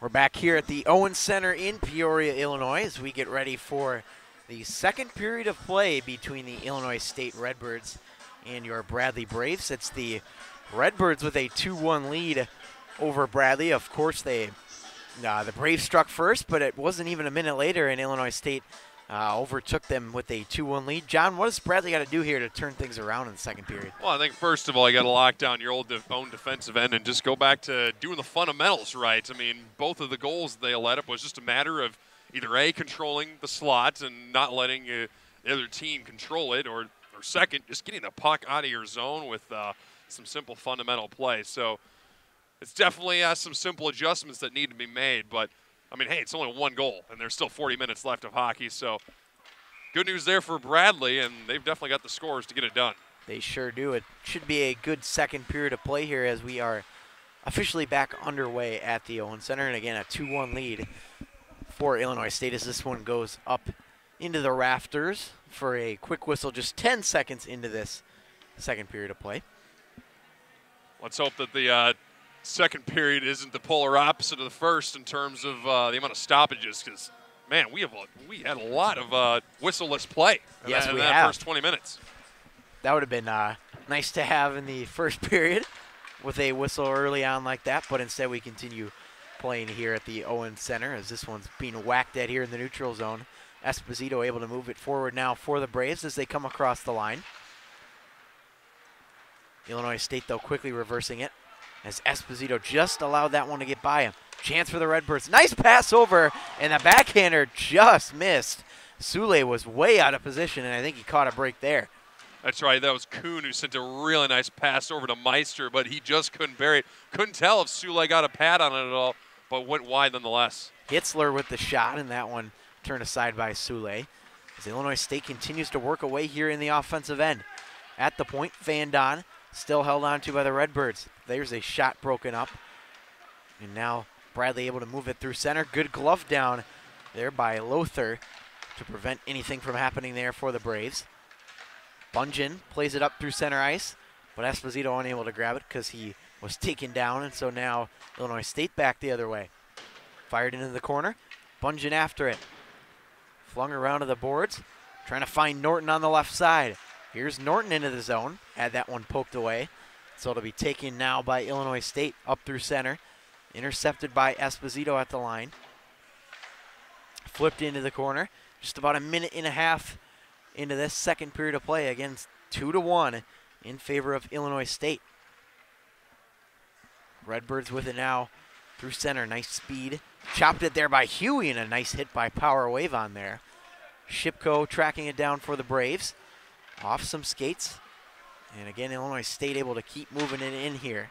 We're back here at the Owens Center in Peoria, Illinois, as we get ready for the second period of play between the Illinois State Redbirds and your Bradley Braves. It's the Redbirds with a 2-1 lead over Bradley. Of course, the Braves struck first, but it wasn't even a minute later, and Illinois State overtook them with a 2-1 lead. John, what does Bradley got to do here to turn things around in the second period? Well, I think first of all, you got to lock down your own defensive end and just go back to doing the fundamentals right. I mean, both of the goals they let up was just a matter of either A, controlling the slots and not letting the other team control it, or second, just getting the puck out of your zone with some simple fundamental play. So it's definitely some simple adjustments that need to be made, but I mean, hey, it's only one goal, and there's still 40 minutes left of hockey. So good news there for Bradley, and they've definitely got the scores to get it done. They sure do. It should be a good second period of play here as we are officially back underway at the Owens Center. And again, a 2-1 lead for Illinois State as this one goes up into the rafters for a quick whistle just 10 seconds into this second period of play. Let's hope that the second period isn't the polar opposite of the first in terms of the amount of stoppages, because, man, we had a lot of whistle-less play in that first 20 minutes. That would have been nice to have in the first period with a whistle early on like that, but instead we continue playing here at the Owens Center as this one's being whacked at here in the neutral zone. Esposito able to move it forward now for the Braves as they come across the line. Illinois State, though, quickly reversing it as Esposito just allowed that one to get by him. Chance for the Redbirds. Nice pass over, and the backhander just missed. Sule was way out of position, and I think he caught a break there. That's right. That was Kuhn who sent a really nice pass over to Meister, but he just couldn't bury it. Couldn't tell if Sule got a pad on it at all, but went wide nonetheless. Hitzler with the shot, and that one turned aside by Sule. As Illinois State continues to work away here in the offensive end. At the point, Fandon still held on to by the Redbirds. There's a shot broken up. And now Bradley able to move it through center. Good glove down there by Lothar to prevent anything from happening there for the Braves. Bungen plays it up through center ice, but Esposito unable to grab it because he was taken down, and so now Illinois State back the other way. Fired into the corner. Bungen after it. Flung around to the boards, trying to find Norton on the left side. Here's Norton into the zone. Had that one poked away. So it'll be taken now by Illinois State up through center. Intercepted by Esposito at the line. Flipped into the corner. Just about a minute and a half into this second period of play. Again, 2-1 in favor of Illinois State. Redbirds with it now through center. Nice speed. Chopped it there by Huey, and a nice hit by Power Wave on there. Shipko tracking it down for the Braves. Off some skates. And again, Illinois State able to keep moving it in here.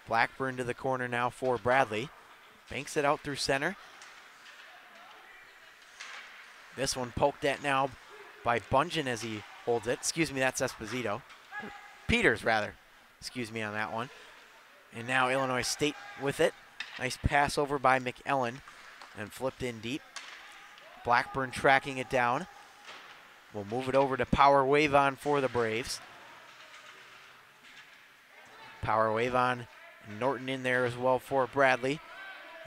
Blackburn to the corner now for Bradley. Banks it out through center. This one poked at now by Bungen as he holds it. Excuse me, that's Esposito. Peters, rather. Excuse me on that one. And now Illinois State with it. Nice pass over by McEllen and flipped in deep. Blackburn tracking it down. We'll move it over to Power Wave on for the Braves. Power Wave on. Norton in there as well for Bradley.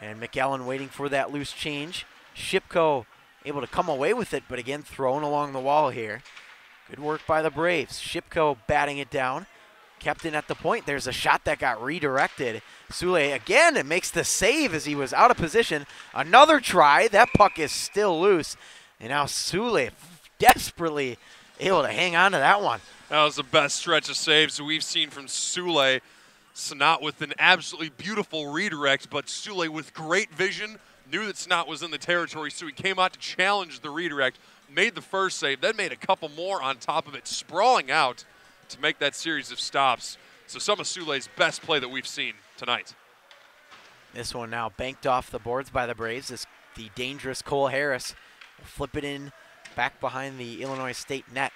And McEllen waiting for that loose change. Shipko able to come away with it, but again thrown along the wall here. Good work by the Braves. Shipko batting it down. Kept in at the point. There's a shot that got redirected. Sule again, it makes the save as he was out of position. Another try. That puck is still loose. And now Sule desperately able to hang on to that one. That was the best stretch of saves we've seen from Sule. Snot with an absolutely beautiful redirect, but Sule with great vision knew that Snot was in the territory, so he came out to challenge the redirect, made the first save, then made a couple more on top of it, sprawling out to make that series of stops. So some of Sule's best play that we've seen tonight. This one now banked off the boards by the Braves as the dangerous Cole Harris will flip it in back behind the Illinois State net.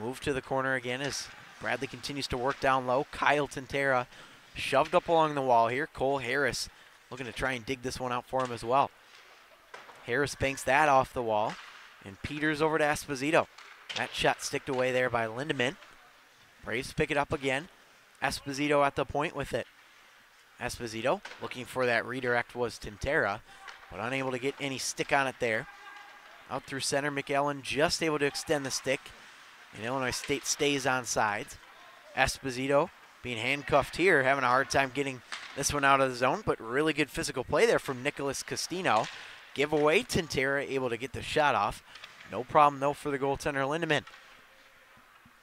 Move to the corner again as Bradley continues to work down low. Kyle Tintera shoved up along the wall here. Cole Harris looking to try and dig this one out for him as well. Harris banks that off the wall. And Peters over to Esposito. That shot sticked away there by Lindemann. Braves pick it up again. Esposito at the point with it. Esposito looking for that redirect was Tintera, but unable to get any stick on it there. Out through center, McEllen just able to extend the stick, and Illinois State stays on sides. Esposito being handcuffed here, having a hard time getting this one out of the zone, but really good physical play there from Nicholas Castino. Giveaway, Tintera able to get the shot off. No problem, though, for the goaltender, Lindemann.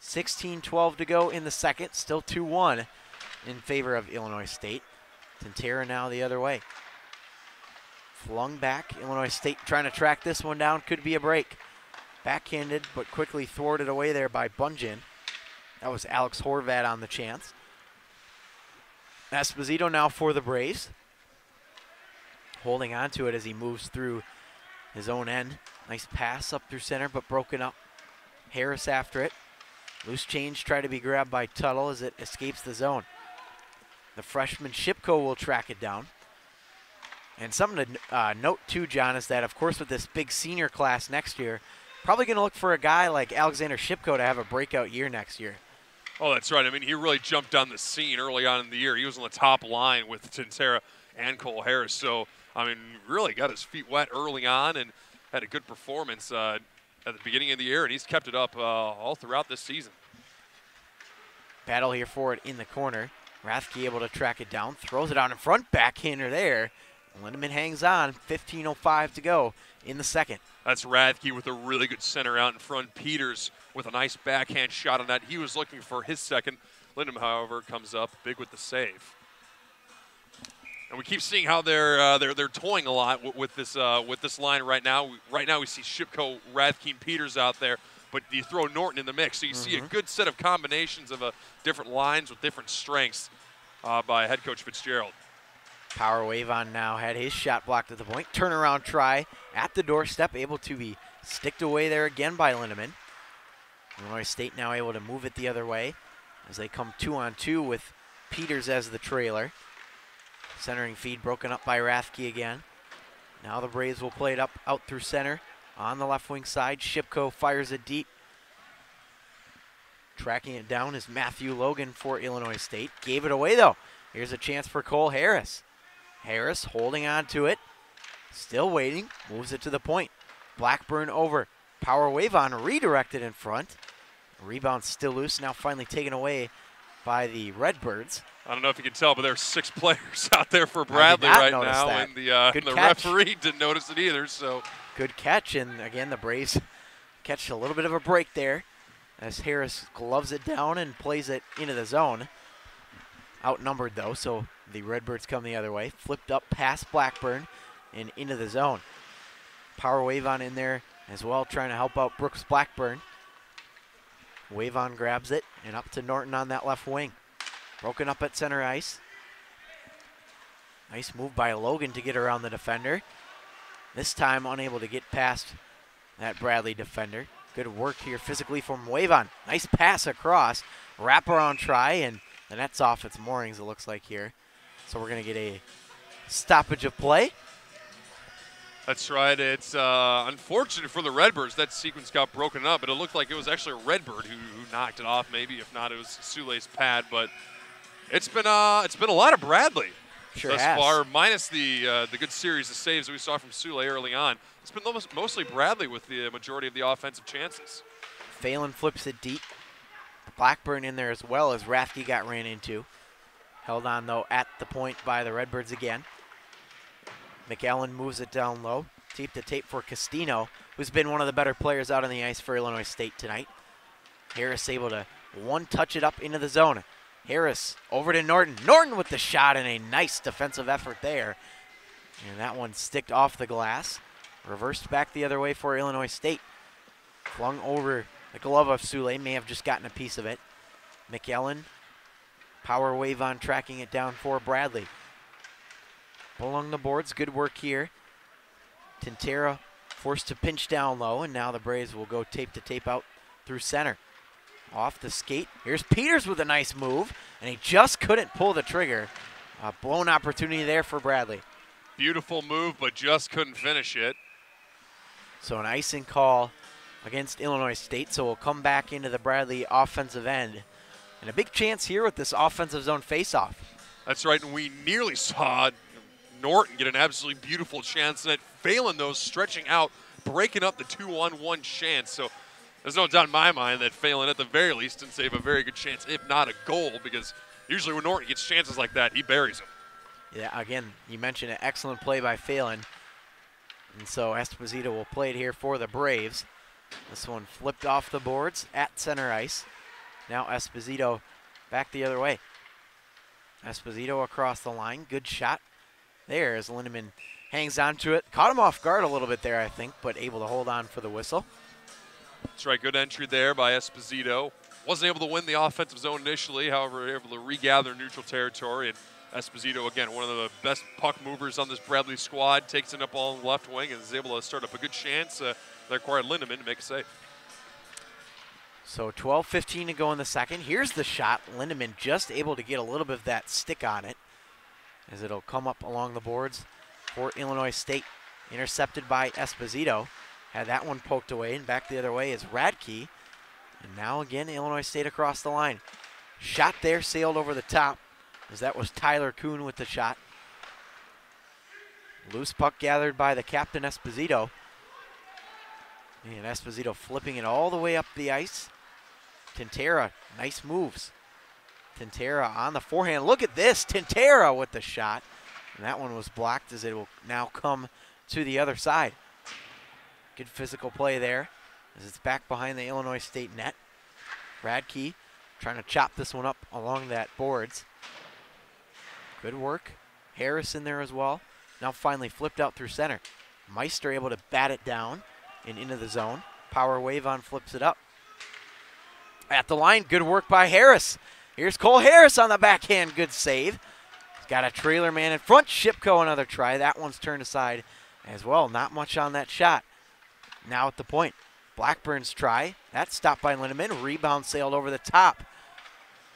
16-12 to go in the second, still 2-1 in favor of Illinois State. Tintera now the other way. Flung back, Illinois State trying to track this one down, could be a break. Backhanded, but quickly thwarted away there by Bunjin. That was Alex Horvat on the chance. Esposito now for the Braves. Holding on to it as he moves through his own end. Nice pass up through center, but broken up. Harris after it. Loose change tried to be grabbed by Tuttle as it escapes the zone. The freshman Shipko will track it down. And something to note too, John, is that of course with this big senior class next year, probably going to look for a guy like Alexander Shipko to have a breakout year next year. Oh, that's right. I mean, he really jumped on the scene early on in the year. He was on the top line with Tintera and Cole Harris. So, I mean, really got his feet wet early on and had a good performance at the beginning of the year, and he's kept it up all throughout this season. Battle here for it in the corner. Rathke able to track it down, throws it out in front, backhander there. Lindemann hangs on, 15:05 to go in the second. That's Rathke with a really good center out in front. Peters with a nice backhand shot on that. He was looking for his second. Lindemann, however, comes up big with the save. And we keep seeing how they're toying a lot with this line right now. Right now we see Shipko, Rathke, and Peters out there, but you throw Norton in the mix, so you see a good set of combinations of different lines with different strengths by head coach Fitzgerald. Power wave on now, had his shot blocked at the point. Turnaround try at the doorstep, able to be sticked away there again by Lindemann. Illinois State now able to move it the other way as they come 2-on-2 with Peters as the trailer. Centering feed broken up by Rathke again. Now the Braves will play it up out through center on the left wing side. Shipko fires it deep. Tracking it down is Matthew Logan for Illinois State. Gave it away though. Here's a chance for Cole Harris. Harris holding on to it. Still waiting. Moves it to the point. Blackburn over. Power wave on. Redirected in front. Rebound still loose. Now finally taken away by the Redbirds. I don't know if you can tell, but there's 6 players out there for Bradley right now. That. And the referee didn't notice it either. So good catch. And again, the Braves catch a little bit of a break there as Harris gloves it down and plays it into the zone. Outnumbered though, so the Redbirds come the other way. Flipped up past Blackburn and into the zone. Power wave on in there as well, trying to help out Brooks Blackburn. Wave on grabs it and up to Norton on that left wing. Broken up at center ice. Nice move by Logan to get around the defender. This time unable to get past that Bradley defender. Good work here physically from Wavon. Nice pass across. Wraparound try, and the net's off its moorings, it looks like here. So we're going to get a stoppage of play. That's right. It's unfortunate for the Redbirds. That sequence got broken up, but it looked like it was actually a Redbird who knocked it off. Maybe if not, it was Sule's pad. But it's been a lot of Bradley thus far, minus the good series of saves that we saw from Sule early on. It's been mostly Bradley with the majority of the offensive chances. Phelan flips it deep. Blackburn in there as well as Rathke got ran into. Held on, though, at the point by the Redbirds again. McAllen moves it down low. Tape to tape for Castino, who's been one of the better players out on the ice for Illinois State tonight. Harris able to one-touch it up into the zone. Harris over to Norton. Norton with the shot and a nice defensive effort there. And that one sticked off the glass. Reversed back the other way for Illinois State. Flung over the glove of Sule, may have just gotten a piece of it. McAllen, power wave on tracking it down for Bradley. Along the boards, good work here. Tintera forced to pinch down low, and now the Braves will go tape to tape out through center. Off the skate, here's Peters with a nice move, and he just couldn't pull the trigger. A blown opportunity there for Bradley. Beautiful move, but just couldn't finish it. So an icing call against Illinois State, so we'll come back into the Bradley offensive end. And a big chance here with this offensive zone faceoff. That's right, and we nearly saw Norton get an absolutely beautiful chance, and Phelan, though, stretching out, breaking up the 2-on-1 chance. So there's no doubt in my mind that Phelan, at the very least, didn't save a very good chance, if not a goal, because usually when Norton gets chances like that, he buries them. Yeah, again, you mentioned an excellent play by Phelan. And so Esposito will play it here for the Braves. This one flipped off the boards at center ice. Now Esposito back the other way. Esposito across the line. Good shot there as Lindemann hangs on to it. Caught him off guard a little bit there, I think, but able to hold on for the whistle. That's right, good entry there by Esposito. Wasn't able to win the offensive zone initially, however, able to regather neutral territory. And Esposito, again, one of the best puck movers on this Bradley squad, takes it up on the left wing and is able to start up a good chance. That required Lindemann to make a save. So 12:15 to go in the second. Here's the shot. Lindemann just able to get a little bit of that stick on it as it'll come up along the boards for Illinois State. Intercepted by Esposito. Had that one poked away, and back the other way is Radke. And now again, Illinois State across the line. Shot there, sailed over the top, as that was Tyler Kuhn with the shot. Loose puck gathered by the captain, Esposito. And Esposito flipping it all the way up the ice. Tintera, nice moves. Tintera on the forehand. Look at this, Tintera with the shot. And that one was blocked as it will now come to the other side. Good physical play there as it's back behind the Illinois State net. Radke trying to chop this one up along that boards. Good work. Harris in there as well. Now finally flipped out through center. Meister able to bat it down and into the zone. Power wave on, flips it up. At the line, good work by Harris. Here's Cole Harris on the backhand, good save. He's got a trailer man in front. Shipko another try. That one's turned aside as well. Not much on that shot. Now at the point, Blackburn's try. That's stopped by Lindemann. Rebound sailed over the top.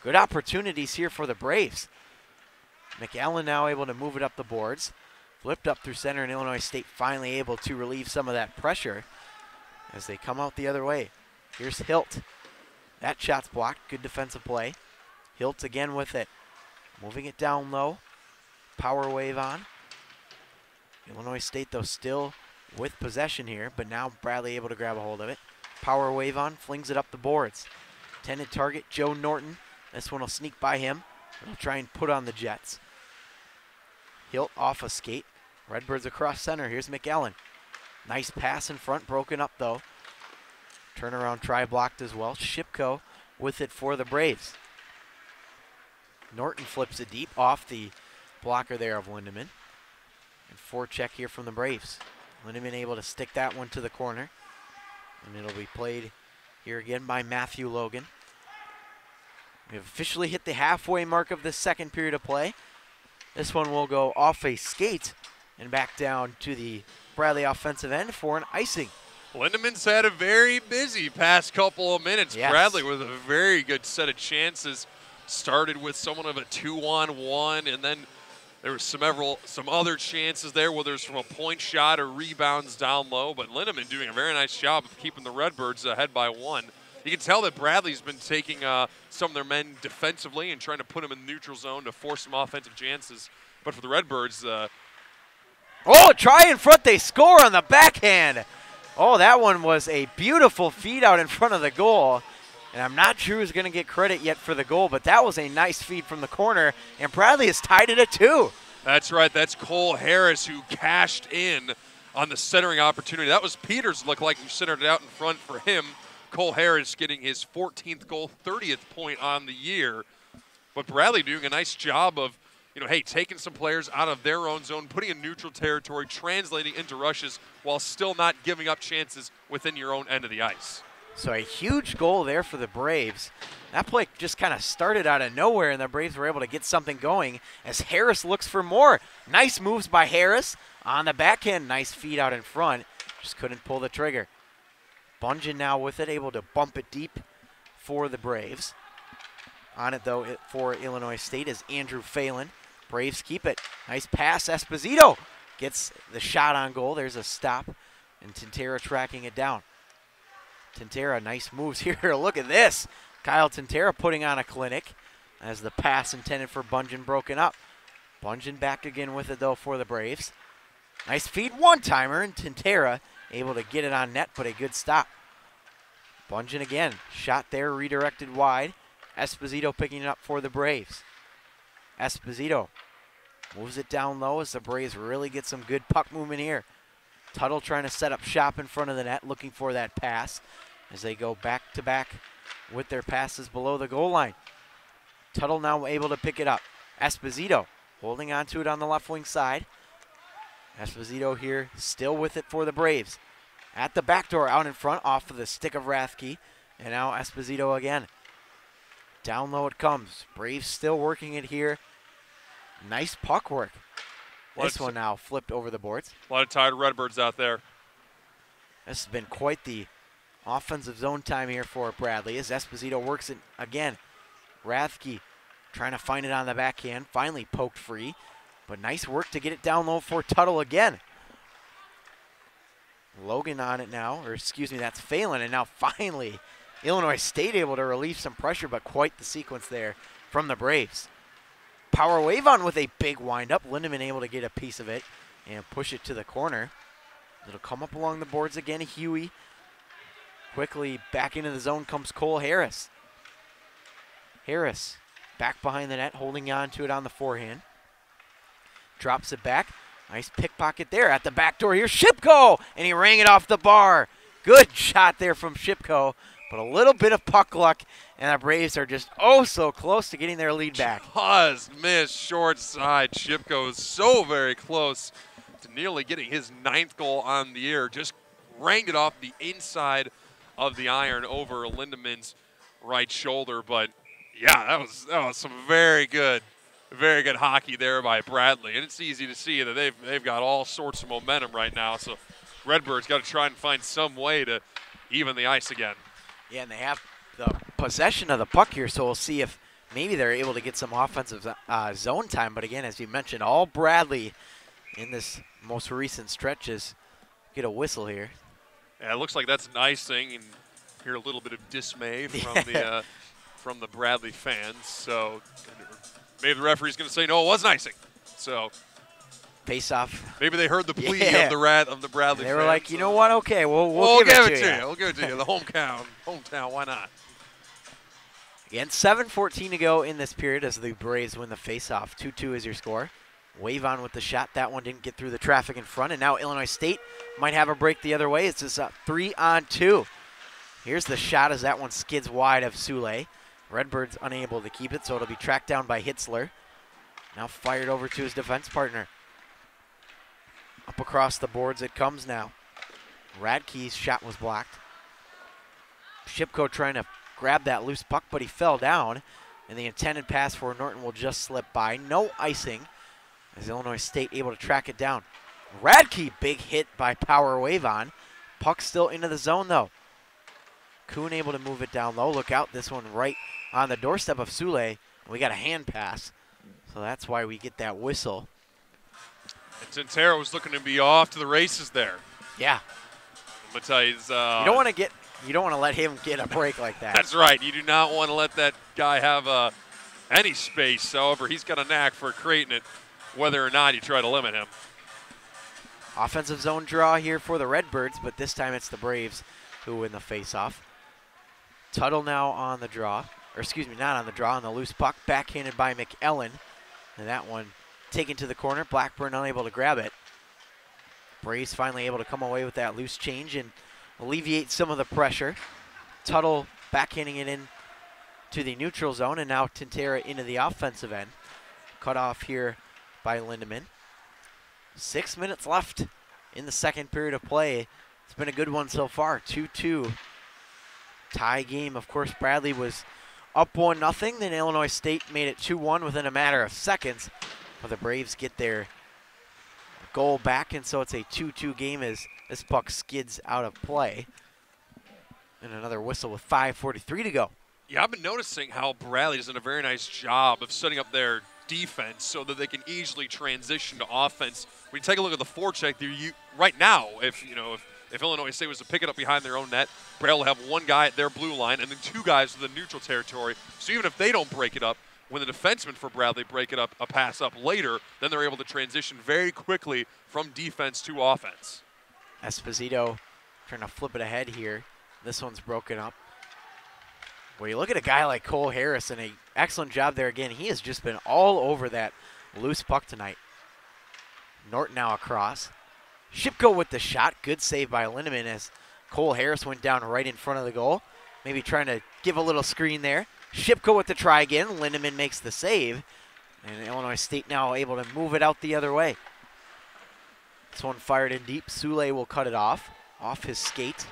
Good opportunities here for the Braves. McAllen now able to move it up the boards. Flipped up through center, and Illinois State finally able to relieve some of that pressure as they come out the other way. Here's Hilt. That shot's blocked. Good defensive play. Hilt again with it. Moving it down low. Power wave on. Illinois State, though, still with possession here, but now Bradley able to grab a hold of it. Power wave on, flings it up the boards. Intended target, Joe Norton. This one will sneak by him. He'll try and put on the Jets. Hilt off a skate. Redbirds across center. Here's McAllen. Nice pass in front, broken up though. Turnaround try blocked as well. Shipko with it for the Braves. Norton flips it deep off the blocker there of Lindemann. And forecheck here from the Braves. Lindemann able to stick that one to the corner. And it'll be played here again by Matthew Logan. We have officially hit the halfway mark of this second period of play. This one will go off a skate and back down to the Bradley offensive end for an icing. Lindemann's had a very busy past couple of minutes. Yes. Bradley with a very good set of chances. Started with somewhat of a 2-on-1, and then there were some other chances there, whether it's from a point shot or rebounds down low. But Lindemann doing a very nice job of keeping the Redbirds ahead by one. You can tell that Bradley's been taking some of their men defensively and trying to put them in the neutral zone to force some offensive chances. But for the Redbirds, oh, try in front. They score on the backhand. Oh, that one was a beautiful feed out in front of the goal. And I'm not sure who's going to get credit yet for the goal, but that was a nice feed from the corner, and Bradley has tied it at 2. That's right. That's Cole Harris who cashed in on the centering opportunity. That was Peters, looked like he centered it out in front for him. Cole Harris getting his 14th goal, 30th point on the year. But Bradley doing a nice job of, taking some players out of their own zone, putting in neutral territory, translating into rushes while still not giving up chances within your own end of the ice. So a huge goal there for the Braves. That play just kind of started out of nowhere, and the Braves were able to get something going as Harris looks for more. Nice moves by Harris on the backhand. Nice feed out in front. Just couldn't pull the trigger. Bungeon now with it, able to bump it deep for the Braves. On it, though, for Illinois State is Andrew Phelan. Braves keep it. Nice pass. Esposito gets the shot on goal. There's a stop, and Tintera tracking it down. Tintera, nice moves here. Look at this. Kyle Tintera putting on a clinic. as the pass intended for Bungeon broken up. Bungeon back again with it, though, for the Braves. Nice feed one-timer, and Tintera able to get it on net, but a good stop. Bungeon again, shot there, redirected wide. Esposito picking it up for the Braves. Esposito moves it down low as the Braves really get some good puck movement here. Tuttle trying to set up shop in front of the net, looking for that pass as they go back-to-back with their passes below the goal line. Tuttle now able to pick it up. Esposito holding on to it on the left wing side. Esposito here still with it for the Braves. At the back door, out in front, off of the stick of Rathke. And now Esposito again. Down low it comes. Braves still working it here. Nice puck work. This one now flipped over the boards. A lot of tired Redbirds out there. This has been quite the offensive zone time here for Bradley as Esposito works it again. Rathke trying to find it on the backhand. Finally poked free. But nice work to get it down low for Tuttle again. Logan on it now, or excuse me, that's Phelan. And now finally Illinois State able to relieve some pressure, but quite the sequence there from the Braves. Power wave on with a big windup. Lindemann able to get a piece of it and push it to the corner. It'll come up along the boards again. Huey quickly back into the zone comes Cole Harris. Harris back behind the net, holding on to it on the forehand. Drops it back. Nice pickpocket there at the back door. Here's Shipko, and he rang it off the bar. Good shot there from Shipko, but a little bit of puck luck, and the Braves are just oh so close to getting their lead back. Just missed short side. Shipko is so very close to nearly getting his 9th goal on the year. Just ranged it off the inside of the iron over Lindemann's right shoulder. But yeah, that was some very good hockey there by Bradley. And it's easy to see that they've got all sorts of momentum right now. So Redbirds got to try and find some way to even the ice again. Yeah, and they have the possession of the puck here, so we'll see if maybe they're able to get some offensive zone time. But again, as you mentioned, all Bradley in this most recent stretches get a whistle here. Yeah, it looks like that's an icing, and hear a little bit of dismay from from the Bradley fans. So maybe the referee's going to say no, it wasn't icing. So face off. Maybe they heard the plea of the Bradley fans. They were like, you know what? Okay, we'll give it to you. We'll give it to you. The hometown, why not? Again, 7:14 to go in this period as the Braves win the face-off. 2-2 is your score. Wave on with the shot. That one didn't get through the traffic in front, and now Illinois State might have a break the other way. It's just a 3-on-2. Here's the shot as that one skids wide of Sule. Redbird's unable to keep it, so it'll be tracked down by Hitzler. Now fired over to his defense partner. Up across the boards it comes now. Radke's shot was blocked. Shipko trying to grab that loose puck, but he fell down. And the intended pass for Norton will just slip by. No icing as Illinois State able to track it down. Radke, big hit by Power Wave on. Puck still into the zone though. Kuhn able to move it down low. Look out, this one right on the doorstep of Sule. We got a hand pass, so that's why we get that whistle. And Tintero was looking to be off to the races there. Yeah. I'm gonna tell you, you don't want to let him get a break like that. That's right. You do not want to let that guy have any space. However, he's got a knack for creating it, whether or not you try to limit him. Offensive zone draw here for the Redbirds, but this time it's the Braves who win the faceoff. Tuttle now on the draw, or excuse me, not on the draw, on the loose puck, backhanded by McEllen. And that one taken to the corner. Blackburn unable to grab it. Braves finally able to come away with that loose change and alleviate some of the pressure. Tuttle backhanding it in to the neutral zone, and now Tintera into the offensive end. Cut off here by Lindemann. 6 minutes left in the second period of play. It's been a good one so far, 2-2. Tie game, of course, Bradley was up 1-0. Then Illinois State made it 2-1 within a matter of seconds. But the Braves get their goal back, and so it's a 2-2 game as this puck skids out of play. And another whistle with 5:43 to go. Yeah, I've been noticing how Bradley has done a very nice job of setting up their defense so that they can easily transition to offense. When you take a look at the forecheck, right now, if Illinois State was to pick it up behind their own net, Bradley will have one guy at their blue line and then two guys to the neutral territory. So even if they don't break it up, when the defensemen for Bradley break it up, a pass up later, then they're able to transition very quickly from defense to offense. Esposito trying to flip it ahead here. This one's broken up. Well, you look at a guy like Cole Harris, and an excellent job there again. He has just been all over that loose puck tonight. Norton now across. Shipko with the shot. Good save by Lindemann as Cole Harris went down right in front of the goal. Maybe trying to give a little screen there. Shipko with the try again. Lindemann makes the save. And Illinois State now able to move it out the other way. This one fired in deep. Soule will cut it off his skate.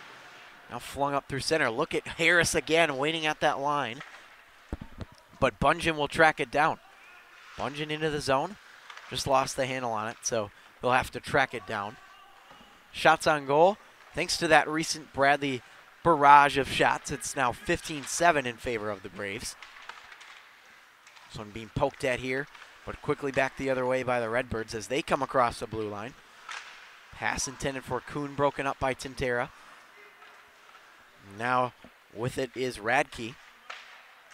Now flung up through center. Look at Harris again waiting at that line. But Bungeon will track it down. Bungeon into the zone. Just lost the handle on it, so he'll have to track it down. Shots on goal. Thanks to that recent Bradley barrage of shots, it's now 15-7 in favor of the Braves. This one being poked at here, but quickly back the other way by the Redbirds as they come across the blue line. Pass intended for Kuhn, broken up by Tintera. Now with it is Radke.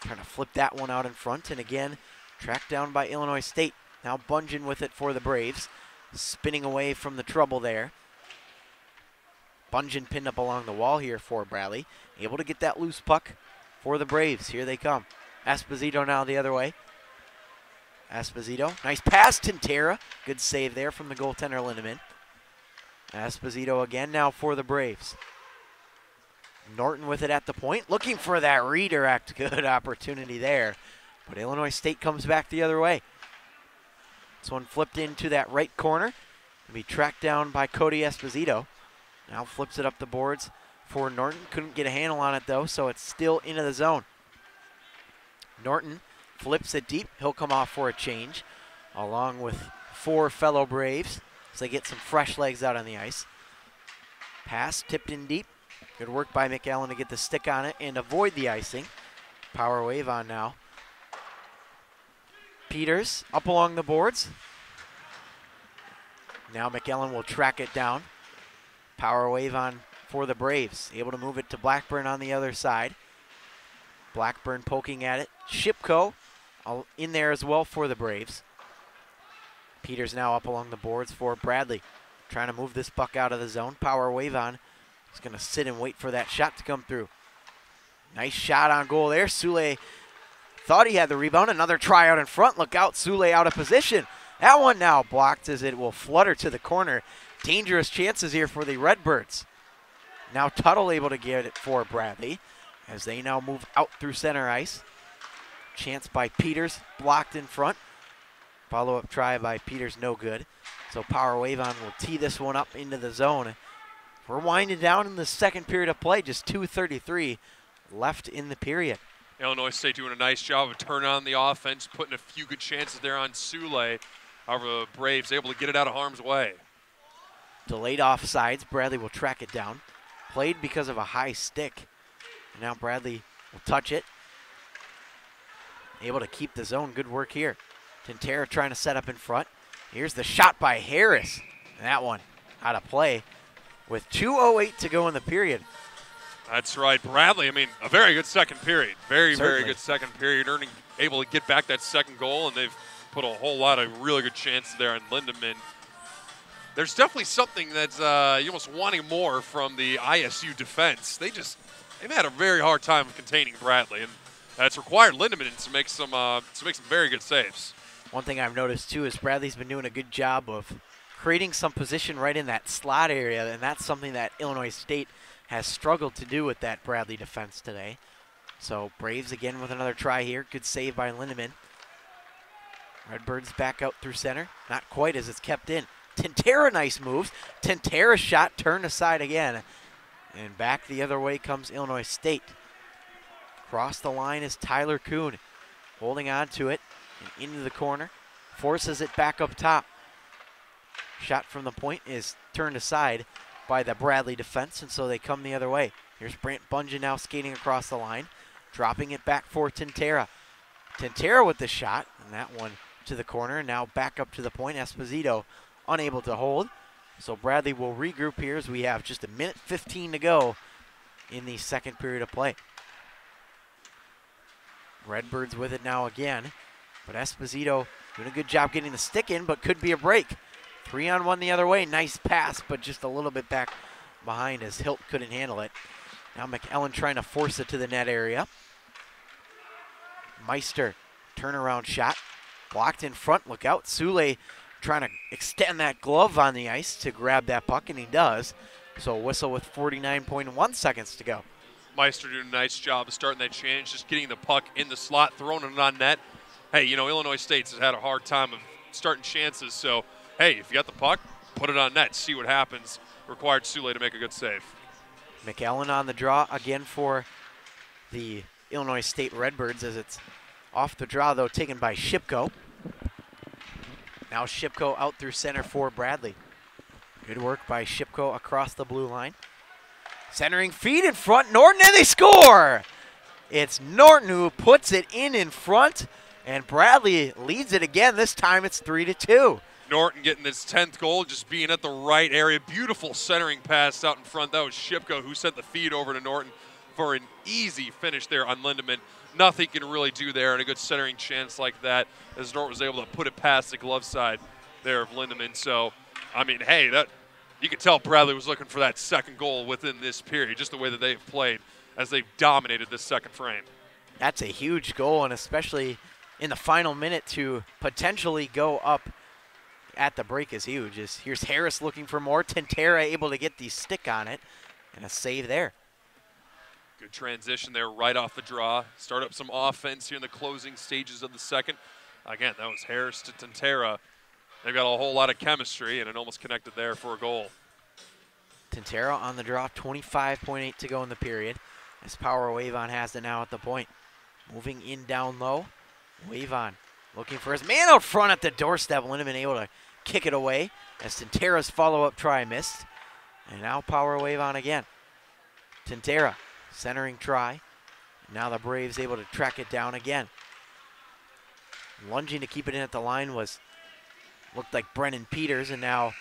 Trying to flip that one out in front, and again, tracked down by Illinois State. Now Bungeon with it for the Braves. Spinning away from the trouble there. Bungeon pinned up along the wall here for Bradley. Able to get that loose puck for the Braves. Here they come. Esposito now the other way. Esposito, nice pass, Tintera. Good save there from the goaltender Lindemann. Esposito again now for the Braves. Norton with it at the point, looking for that redirect. Good opportunity there. But Illinois State comes back the other way. This one flipped into that right corner. It'll be tracked down by Cody Esposito. Now flips it up the boards for Norton. Couldn't get a handle on it though, so it's still into the zone. Norton flips it deep. He'll come off for a change, along with 4 fellow Braves, so they get some fresh legs out on the ice. Pass tipped in deep. Good work by McAllen to get the stick on it and avoid the icing. Power wave on now. Peters up along the boards. Now McAllen will track it down. Power wave on for the Braves. Able to move it to Blackburn on the other side. Blackburn poking at it. Shipko in there as well for the Braves. Peters now up along the boards for Bradley. Trying to move this puck out of the zone. Power wave on. He's going to sit and wait for that shot to come through. Nice shot on goal there. Soule thought he had the rebound. Another try out in front. Look out, Soule out of position. That one now blocked as it will flutter to the corner. Dangerous chances here for the Redbirds. Now Tuttle able to get it for Bradley as they now move out through center ice. Chance by Peters, blocked in front. Follow-up try by Peters, no good. So Power Wave on will tee this one up into the zone. We're winding down in the second period of play, just 2:33 left in the period. Illinois State doing a nice job of turning on the offense, putting a few good chances there on Soule. However, the Braves able to get it out of harm's way. Delayed offsides. Bradley will track it down. Played because of a high stick. And now Bradley will touch it. Able to keep the zone. Good work here. Tintera trying to set up in front. Here's the shot by Harris. And that one out of play with 2:08 to go in the period. That's right. Bradley, I mean, a very good second period. Very good second period. Able to get back that second goal, and they've put a whole lot of really good chances there on Lindemann. There's definitely something that's you're almost wanting more from the ISU defense. They've had a very hard time containing Bradley, and that's required Lindemann to make some very good saves. One thing I've noticed too is Bradley's been doing a good job of creating some position right in that slot area, and that's something that Illinois State has struggled to do with that Bradley defense today. So Braves again with another try here. Good save by Lindemann. Redbirds back out through center. Not quite as it's kept in. Tintera, nice moves. Tintera shot turned aside again. And back the other way comes Illinois State. Across the line is Tyler Kuhn. Holding on to it and into the corner. Forces it back up top. Shot from the point is turned aside by the Bradley defense, and so they come the other way. Here's Brant Bungeon now skating across the line. Dropping it back for Tintera. Tintera with the shot, and that one to the corner. Now back up to the point. Esposito unable to hold. So Bradley will regroup here as we have just 1:15 to go in the second period of play. Redbirds with it now again. But Esposito doing a good job getting the stick in, but could be a break. 3-on-1 the other way. Nice pass, but just a little bit back behind as Hilt couldn't handle it. Now McEllen trying to force it to the net area. Meister, turnaround shot. Blocked in front, look out. Sule trying to extend that glove on the ice to grab that puck, and he does. So a whistle with 49.1 seconds to go. Meister doing a nice job of starting that change, just getting the puck in the slot, throwing it on net. Hey, you know, Illinois State's has had a hard time of starting chances, so, hey, if you got the puck, put it on net, see what happens. Required Sule to make a good save. McEllen on the draw again for the Illinois State Redbirds as it's off the draw, though, taken by Shipko. Now Shipko out through center for Bradley. Good work by Shipko across the blue line. Centering feed in front, Norton, and they score! It's Norton who puts it in front, and Bradley leads it again. This time it's 3-2. Norton getting his 10th goal, just being at the right area. Beautiful centering pass out in front. That was Shipko who sent the feed over to Norton for an easy finish there on Lindemann. Nothing can really do there, and a good centering chance like that as Norton was able to put it past the glove side there of Lindemann. So, I mean, hey, that you could tell Bradley was looking for that second goal within this period, just the way that they've played as they've dominated this second frame. That's a huge goal, and especially in the final minute to potentially go up at the break is huge. Here's Harris looking for more. Tintera able to get the stick on it, and a save there. Good transition there right off the draw. Start up some offense here in the closing stages of the second. Again, that was Harris to Tintera. They've got a whole lot of chemistry, and it almost connected there for a goal. Tintera on the draw, 25.8 to go in the period. As Power Wavon has it now at the point. Moving in down low. Wavon looking for his man out front at the doorstep. Lindemann able to kick it away as Tintera's follow-up try missed. And now Power Wavon again. Tintera centering try. Now the Braves able to track it down again. Lunging to keep it in at the line looked like Brennan Peters, and now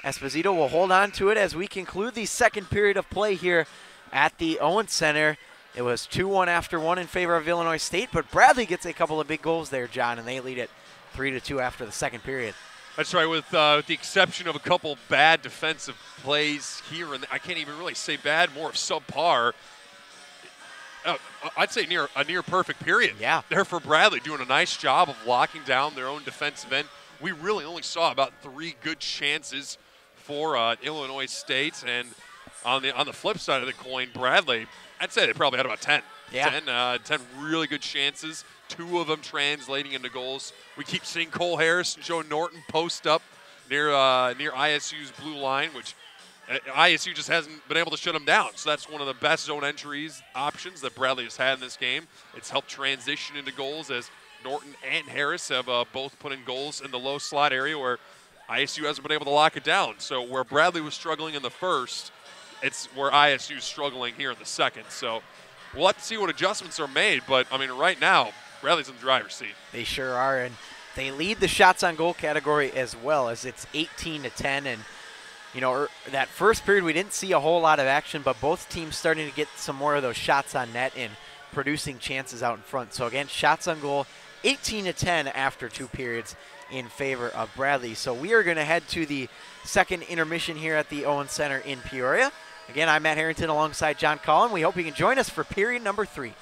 Esposito will hold on to it as we conclude the second period of play here at the Owens Center. It was 2-1 after one in favor of Illinois State, but Bradley gets a couple of big goals there, John, and they lead it 3-2 after the second period. That's right, with the exception of a couple bad defensive plays here, and I can't even really say bad, more of subpar. I'd say a near perfect period. Yeah. There for Bradley, doing a nice job of locking down their own defensive end. We really only saw about 3 good chances for Illinois State, and on the flip side of the coin, Bradley, I'd say they probably had about 10. Yeah. 10 really good chances, 2 of them translating into goals. We keep seeing Cole Harris and Joe Norton post up near ISU's blue line, which ISU just hasn't been able to shut them down. So that's one of the best zone entries options that Bradley has had in this game. It's helped transition into goals as Norton and Harris have both put in goals in the low slot area where ISU hasn't been able to lock it down. So where Bradley was struggling in the first, it's where ISU is struggling here in the second. So we'll have to see what adjustments are made. But, I mean, right now, Bradley's in the driver's seat. They sure are, and they lead the shots on goal category as well, as it's 18-10. And, you know, that first period we didn't see a whole lot of action, but both teams starting to get some more of those shots on net and producing chances out in front. So, again, shots on goal, 18-10 after 2 periods in favor of Bradley. So we are going to head to the second intermission here at the Owens Center in Peoria. Again, I'm Matt Harrington alongside John Collin. We hope you can join us for period number 3.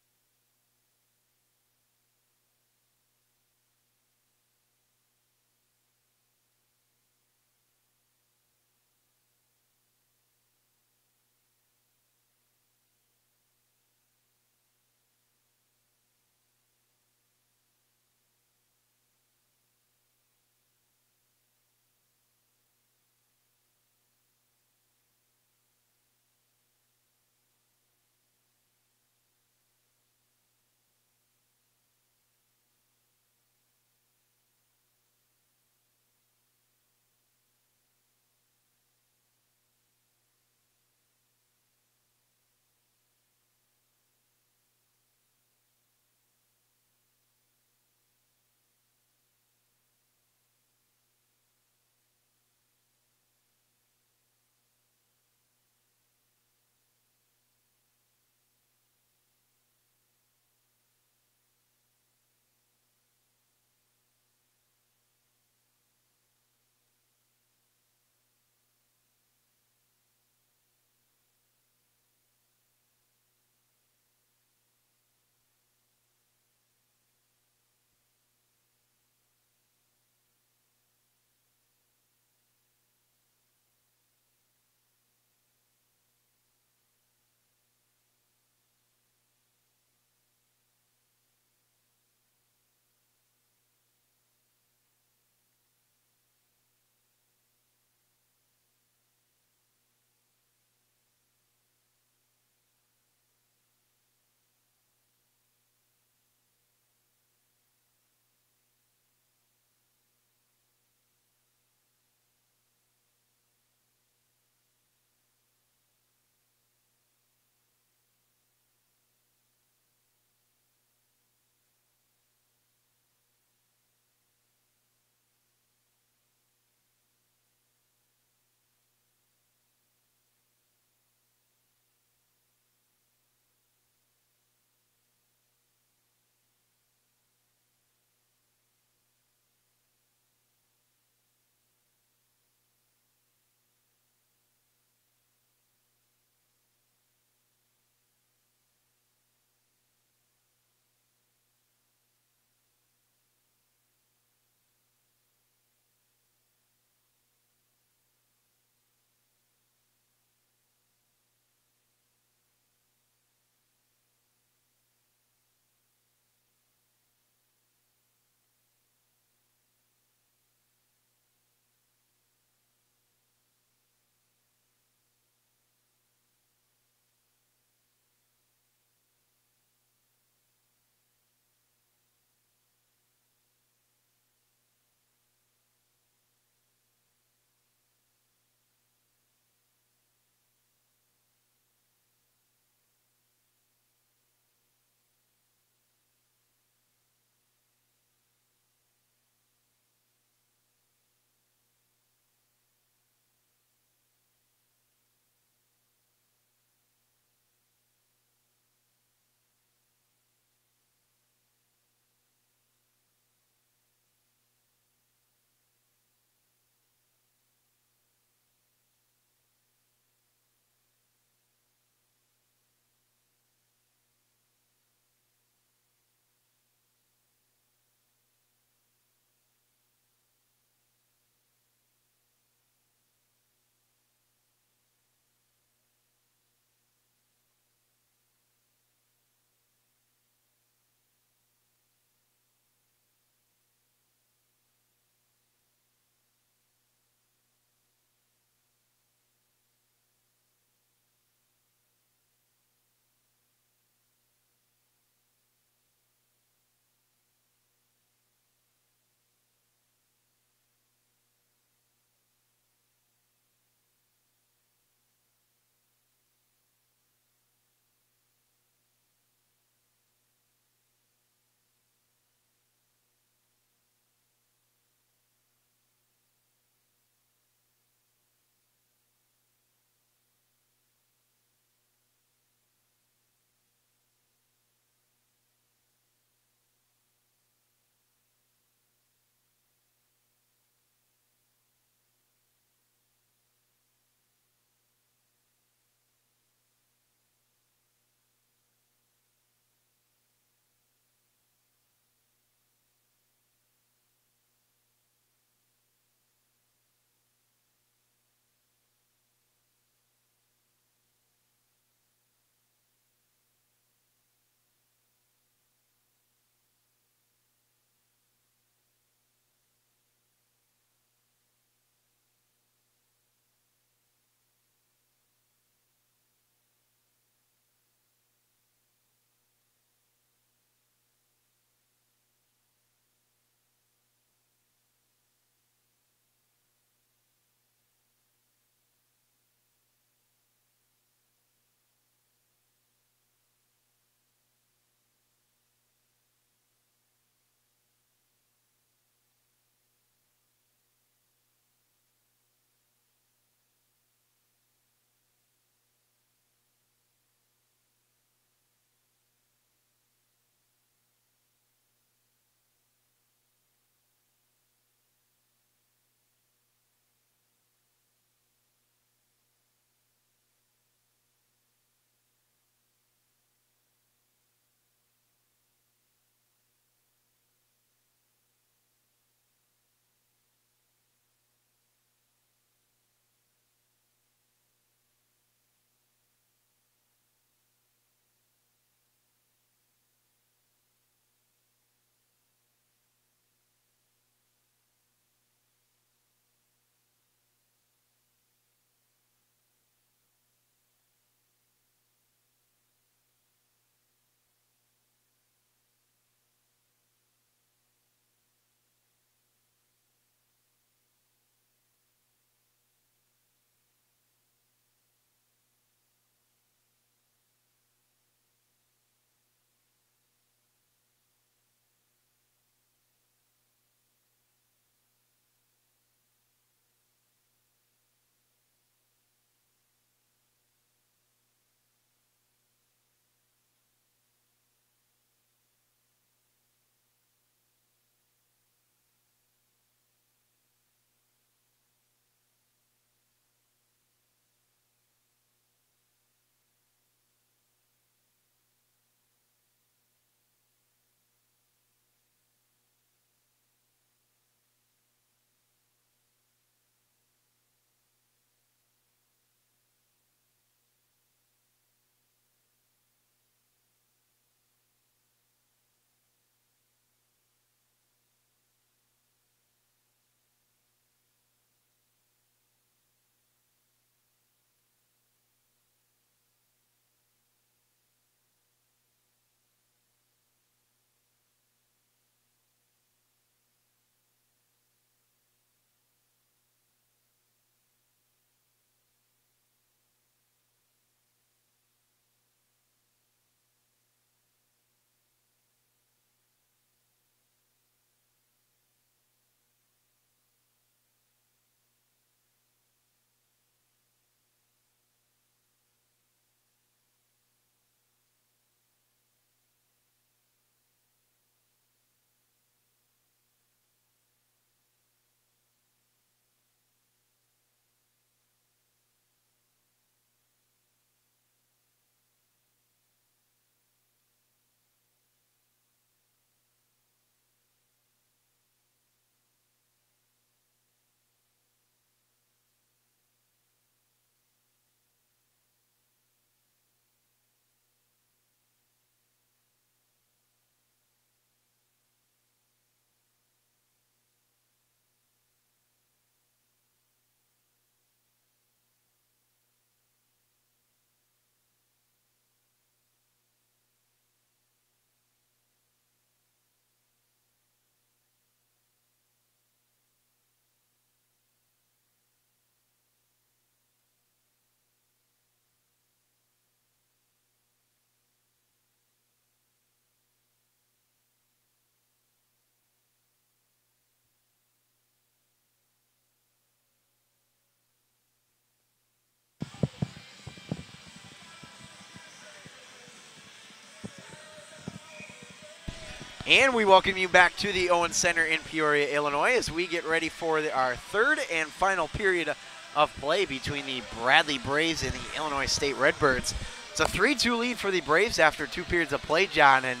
And we welcome you back to the Owen Center in Peoria, Illinois, as we get ready for our third and final period of play between the Bradley Braves and the Illinois State Redbirds. It's a 3-2 lead for the Braves after 2 periods of play, John, and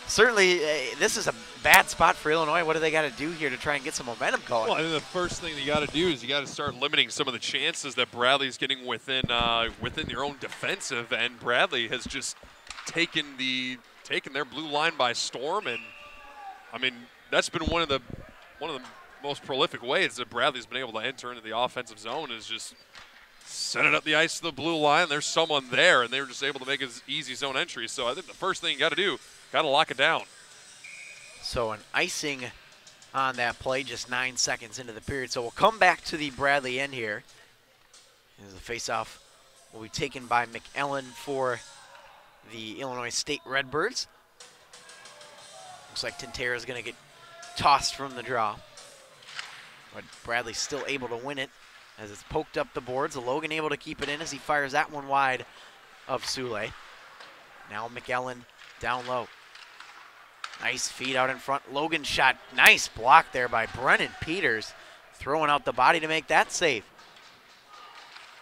certainly this is a bad spot for Illinois. What do they got to do here to try and get some momentum going? Well, I think the first thing you got to do is you got to start limiting some of the chances that Bradley's getting within their own defensive, and Bradley has just taken their blue line by storm, and I mean that's been one of the most prolific ways that Bradley's been able to enter into the offensive zone is just set it up the ice to the blue line. There's someone there, and they were just able to make an easy zone entry. So I think the first thing you got to do, got to lock it down. So an icing on that play, just 9 seconds into the period. So we'll come back to the Bradley end here. As the faceoff will be taken by McEllen for the Illinois State Redbirds. Looks like Tintera is going to get tossed from the draw. But Bradley's still able to win it as it's poked up the boards. Logan able to keep it in as he fires that one wide of Sule. Now McEllen down low. Nice feed out in front. Logan shot. Nice block there by Brennan Peters. Throwing out the body to make that save.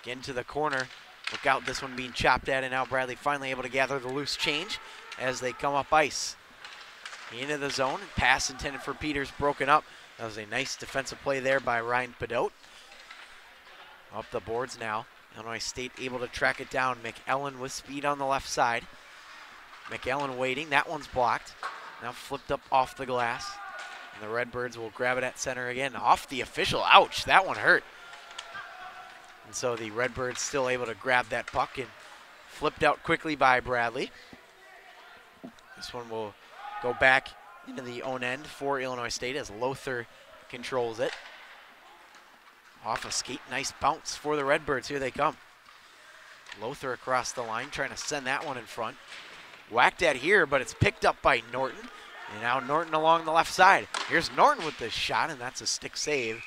Again to the corner. Look out, this one being chopped at, and now Bradley finally able to gather the loose change as they come up ice. Into the zone. Pass intended for Peters broken up. That was a nice defensive play there by Ryan Pedot. Up the boards now. Illinois State able to track it down. McEllen with speed on the left side. McEllen waiting. That one's blocked. Now flipped up off the glass. And the Redbirds will grab it at center again. Off the official. Ouch, that one hurt. And so the Redbirds still able to grab that puck and flipped out quickly by Bradley. This one will go back into the own end for Illinois State as Lothar controls it. Off a skate, nice bounce for the Redbirds. Here they come. Lothar across the line, trying to send that one in front. Whacked at here, but it's picked up by Norton. And now Norton along the left side. Here's Norton with the shot, and that's a stick save.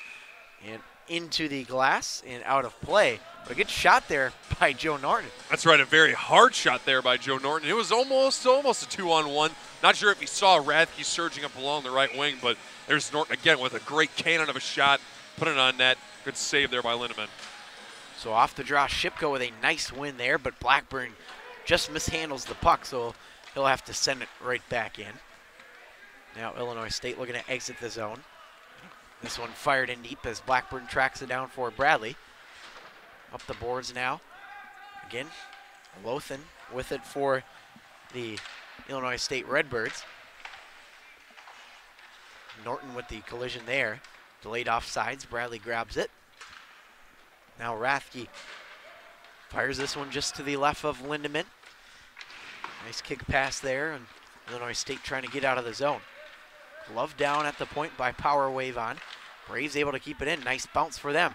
And into the glass and out of play. But a good shot there by Joe Norton. That's right, a very hard shot there by Joe Norton. It was almost a 2-on-1. Not sure if he saw Rathke surging up along the right wing, but there's Norton again with a great cannon of a shot. Put it on net. Good save there by Lindemann. So off the draw, Shipko with a nice win there, but Blackburn just mishandles the puck, so he'll have to send it right back in. Now Illinois State looking to exit the zone. This one fired in deep as Blackburn tracks it down for Bradley. Up the boards now. Again, Lothan with it for the Illinois State Redbirds. Norton with the collision there. Delayed offsides, Bradley grabs it. Now Rathke fires this one just to the left of Lindemann. Nice kick pass there, and Illinois State trying to get out of the zone. Glove down at the point by Power Wave on. Braves able to keep it in. Nice bounce for them.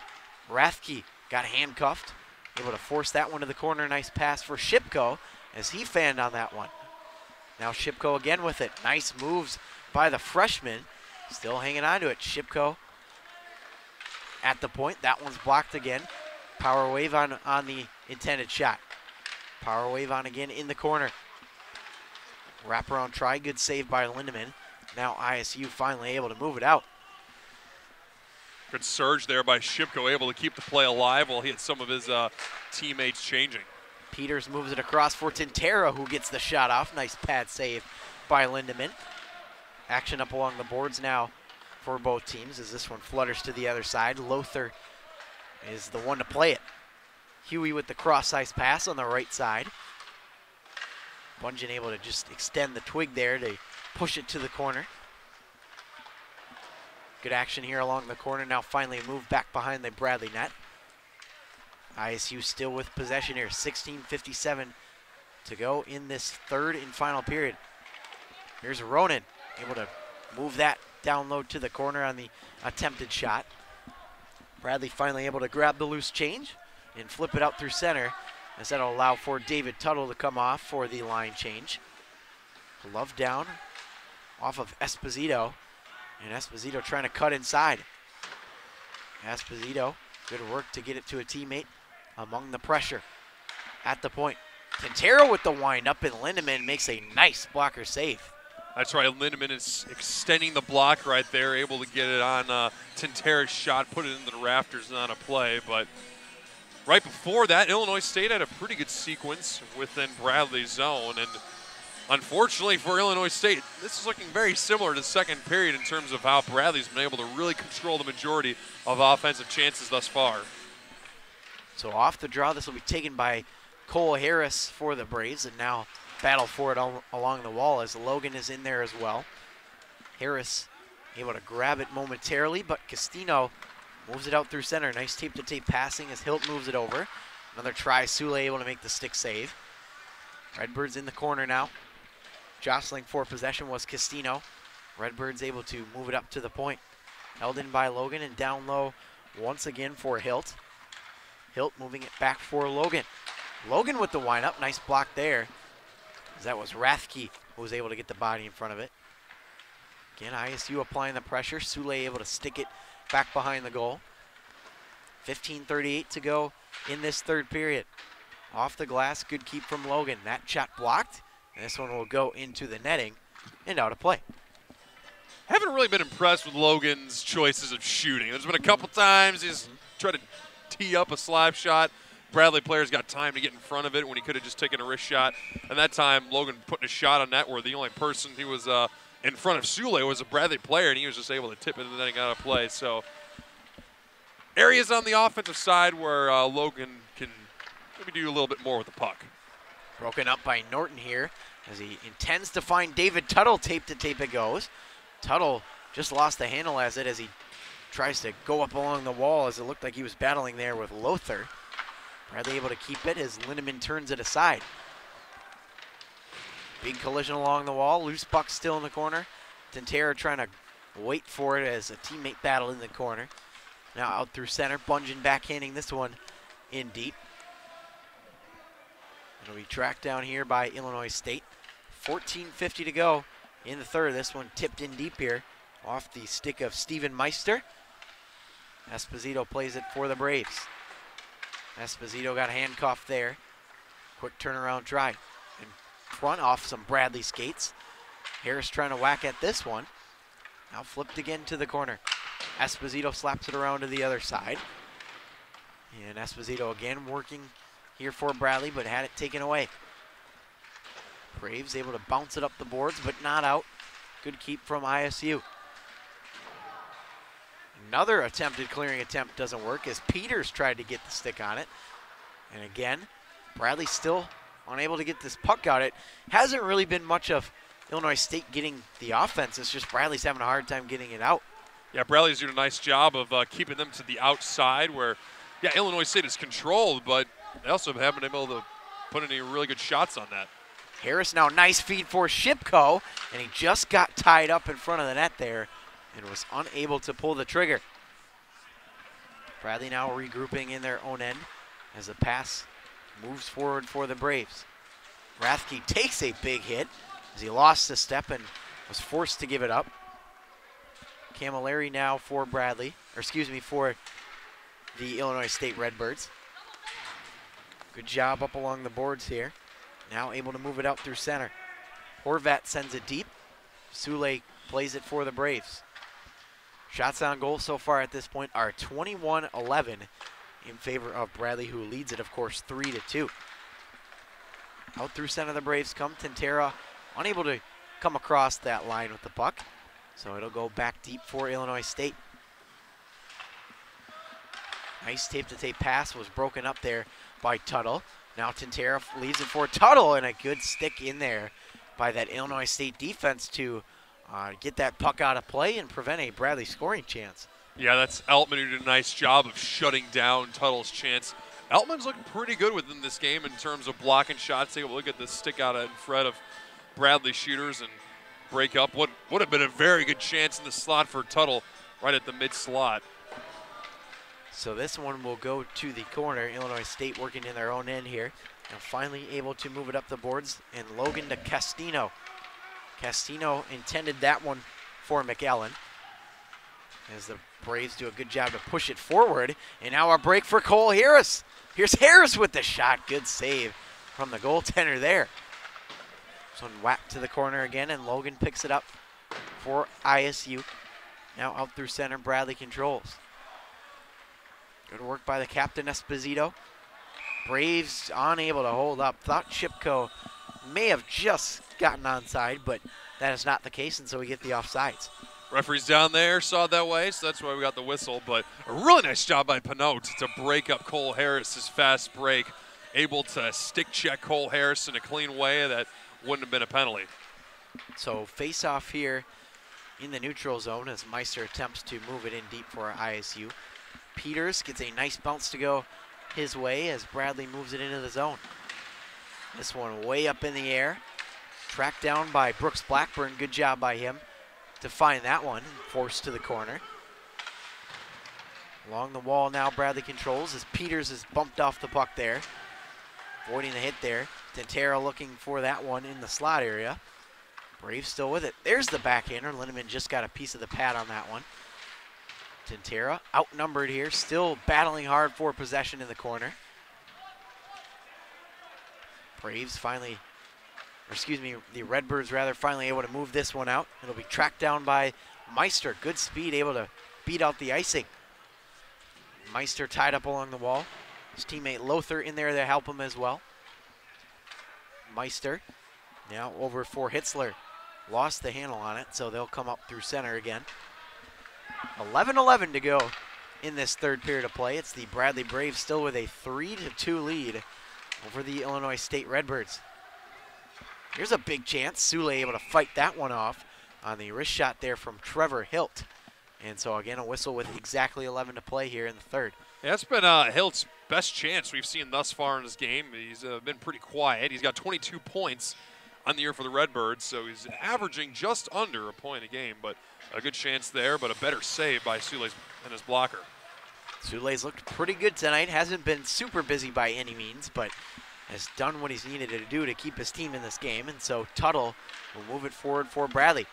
Rathke got handcuffed. Able to force that one to the corner. Nice pass for Shipko as he fanned on that one. Now Shipko again with it. Nice moves by the freshman. Still hanging on to it. Shipko at the point. That one's blocked again. Power Wave on the intended shot. Power Wave on again in the corner. Wraparound try. Good save by Lindemann. Now ISU finally able to move it out. Good surge there by Shipko, able to keep the play alive while he had some of his teammates changing. Peters moves it across for Tintera, who gets the shot off. Nice pad save by Lindemann. Action up along the boards now for both teams as this one flutters to the other side. Lothar is the one to play it. Huey with the cross-ice pass on the right side. Bungeon able to just extend the twig there to push it to the corner. Good action here along the corner. Now finally a move back behind the Bradley net. ISU still with possession here. 16:57 to go in this third and final period. Here's Ronan able to move that down low to the corner on the attempted shot. Bradley finally able to grab the loose change and flip it out through center, as that'll allow for David Tuttle to come off for the line change. Glove down off of Esposito, and Esposito trying to cut inside. Esposito, good work to get it to a teammate among the pressure. At the point, Quintero with the wind up, and Lindemann makes a nice blocker save. That's right. Lindemann is extending the block right there, able to get it on Tintera's shot, put it into the rafters on a play. But right before that, Illinois State had a pretty good sequence within Bradley's zone. And unfortunately for Illinois State, this is looking very similar to the second period in terms of how Bradley's been able to really control the majority of offensive chances thus far. So off the draw, this will be taken by Cole Harris for the Braves, and now battle for it along the wall as Logan is in there as well. Harris able to grab it momentarily, but Castino moves it out through center. Nice tape-to-tape passing as Hilt moves it over. Another try, Sule able to make the stick save. Redbirds in the corner now. Jostling for possession was Castino. Redbirds able to move it up to the point. Held in by Logan and down low once again for Hilt. Hilt moving it back for Logan. Logan with the windup, nice block there. That was Rathke who was able to get the body in front of it. Again, ISU applying the pressure. Sule able to stick it back behind the goal. 15:38 to go in this third period. Off the glass, good keep from Logan. That shot blocked, and this one will go into the netting and out of play. Haven't really been impressed with Logan's choices of shooting. There's been a couple times he's tried to tee up a slap shot. Bradley players got time to get in front of it when he could have just taken a wrist shot. And that time, Logan putting a shot on net where the only person he was in front of Sule was a Bradley player, and he was just able to tip it and then out of play. So areas on the offensive side where Logan can maybe do a little bit more with the puck. Broken up by Norton here as he intends to find David Tuttle. Tape to tape it goes. Tuttle just lost the handle as he tries to go up along the wall as it looked like he was battling there with Lothar. Bradley able to keep it as Lindemann turns it aside. Big collision along the wall. Loose puck still in the corner. Tintera trying to wait for it as a teammate battle in the corner. Now out through center. Bungeon backhanding this one in deep. It'll be tracked down here by Illinois State. 14:50 to go in the third. This one tipped in deep here off the stick of Steven Meister. Esposito plays it for the Braves. Esposito got handcuffed there. Quick turnaround try. In front off some Bradley skates. Harris trying to whack at this one. Now flipped again to the corner. Esposito slaps it around to the other side. And Esposito again working here for Bradley, but had it taken away. Braves able to bounce it up the boards, but not out. Good keep from ISU. Another attempted clearing attempt doesn't work as Peters tried to get the stick on it. And again, Bradley still unable to get this puck out. It hasn't really been much of Illinois State getting the offense. It's just Bradley's having a hard time getting it out. Yeah, Bradley's doing a nice job of keeping them to the outside where, yeah, Illinois State is controlled, but they also haven't been able to put any really good shots on that. Harris now nice feed for Shipko, and he just got tied up in front of the net there and was unable to pull the trigger. Bradley now regrouping in their own end as the pass moves forward for the Braves. Rathke takes a big hit as he lost a step and was forced to give it up. Camilleri now for Bradley, or excuse me, for the Illinois State Redbirds. Good job up along the boards here. Now able to move it out through center. Horvat sends it deep. Sule plays it for the Braves. Shots on goal so far at this point are 21-11 in favor of Bradley, who leads it, of course, 3-2. Out through center the Braves come. Tintera unable to come across that line with the puck. So it'll go back deep for Illinois State. Nice tape-to-tape pass was broken up there by Tuttle. Now Tintera leaves it for Tuttle, and a good stick in there by that Illinois State defense to get that puck out of play and prevent a Bradley scoring chance. Yeah, that's Eltman who did a nice job of shutting down Tuttle's chance. Eltman's looking pretty good within this game in terms of blocking shots. Take a look at the stick out in front of Bradley shooters and break up. What would have been a very good chance in the slot for Tuttle right at the mid-slot. So this one will go to the corner. Illinois State working in their own end here. And finally able to move it up the boards. And Logan to Castino. Castino intended that one for McAllen. As the Braves do a good job to push it forward. And now a break for Cole Harris. Here's Harris with the shot. Good save from the goaltender there. This one whacked to the corner again, and Logan picks it up for ISU. Now out through center, Bradley controls. Good work by the captain, Esposito. Braves unable to hold up. Thought Shipko may have just gotten onside, but that is not the case, and so we get the offsides. Referees down there saw it that way, so that's why we got the whistle. But a really nice job by Pinot to break up Cole Harris's fast break. Able to stick check Cole Harris in a clean way that wouldn't have been a penalty. So face off here in the neutral zone as Meister attempts to move it in deep for ISU. Peters gets a nice bounce to go his way as Bradley moves it into the zone. This one way up in the air. Tracked down by Brooks Blackburn. Good job by him to find that one. Forced to the corner. Along the wall now, Bradley controls as Peters is bumped off the puck there. Avoiding the hit there. Tintero looking for that one in the slot area. Braves still with it. There's the backhander. Lindemann just got a piece of the pad on that one. Tintera outnumbered here, still battling hard for possession in the corner. Braves finally, or excuse me, the Redbirds rather, finally able to move this one out. It'll be tracked down by Meister. Good speed, able to beat out the icing. Meister tied up along the wall. His teammate Lothar in there to help him as well. Meister now over for Hitzler. Lost the handle on it, so they'll come up through center again. 11-11 to go in this third period of play. It's the Bradley Braves still with a 3-2 lead over the Illinois State Redbirds. Here's a big chance. Sule able to fight that one off on the wrist shot there from Trevor Hilt. And so again, a whistle with exactly 11 to play here in the third. Yeah, that's been Hilt's best chance we've seen thus far in this game. He's been pretty quiet. He's got 22 points on the year for the Redbirds, so he's averaging just under a point a game, but a good chance there, but a better save by Sule and his blocker. Sule's looked pretty good tonight. Hasn't been super busy by any means, but has done what he's needed to do to keep his team in this game, and so Tuttle will move it forward for Bradley.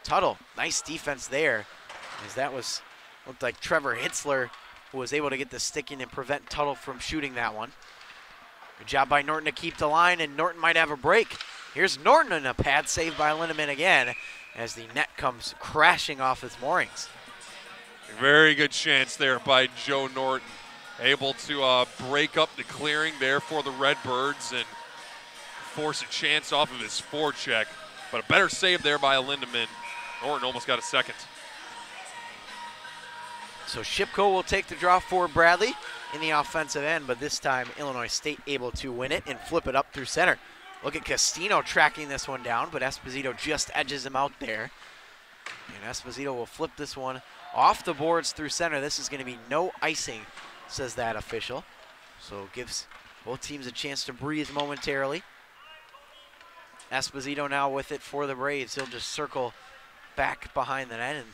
Tuttle, nice defense there, as that looked like Trevor Hitzler who was able to get the stick in and prevent Tuttle from shooting that one. Good job by Norton to keep the line, and Norton might have a break. Here's Norton, and a pad save by Lindemann again as the net comes crashing off its moorings. Very good chance there by Joe Norton. Able to break up the clearing there for the Redbirds and force a chance off of his forecheck. But a better save there by Lindemann. Norton almost got a second. So Shipko will take the draw for Bradley in the offensive end, but this time Illinois State able to win it and flip it up through center. Look at Castino tracking this one down, but Esposito just edges him out there. And Esposito will flip this one off the boards through center. This is going to be no icing, says that official. So gives both teams a chance to breathe momentarily. Esposito now with it for the Braves. He'll just circle back behind the net and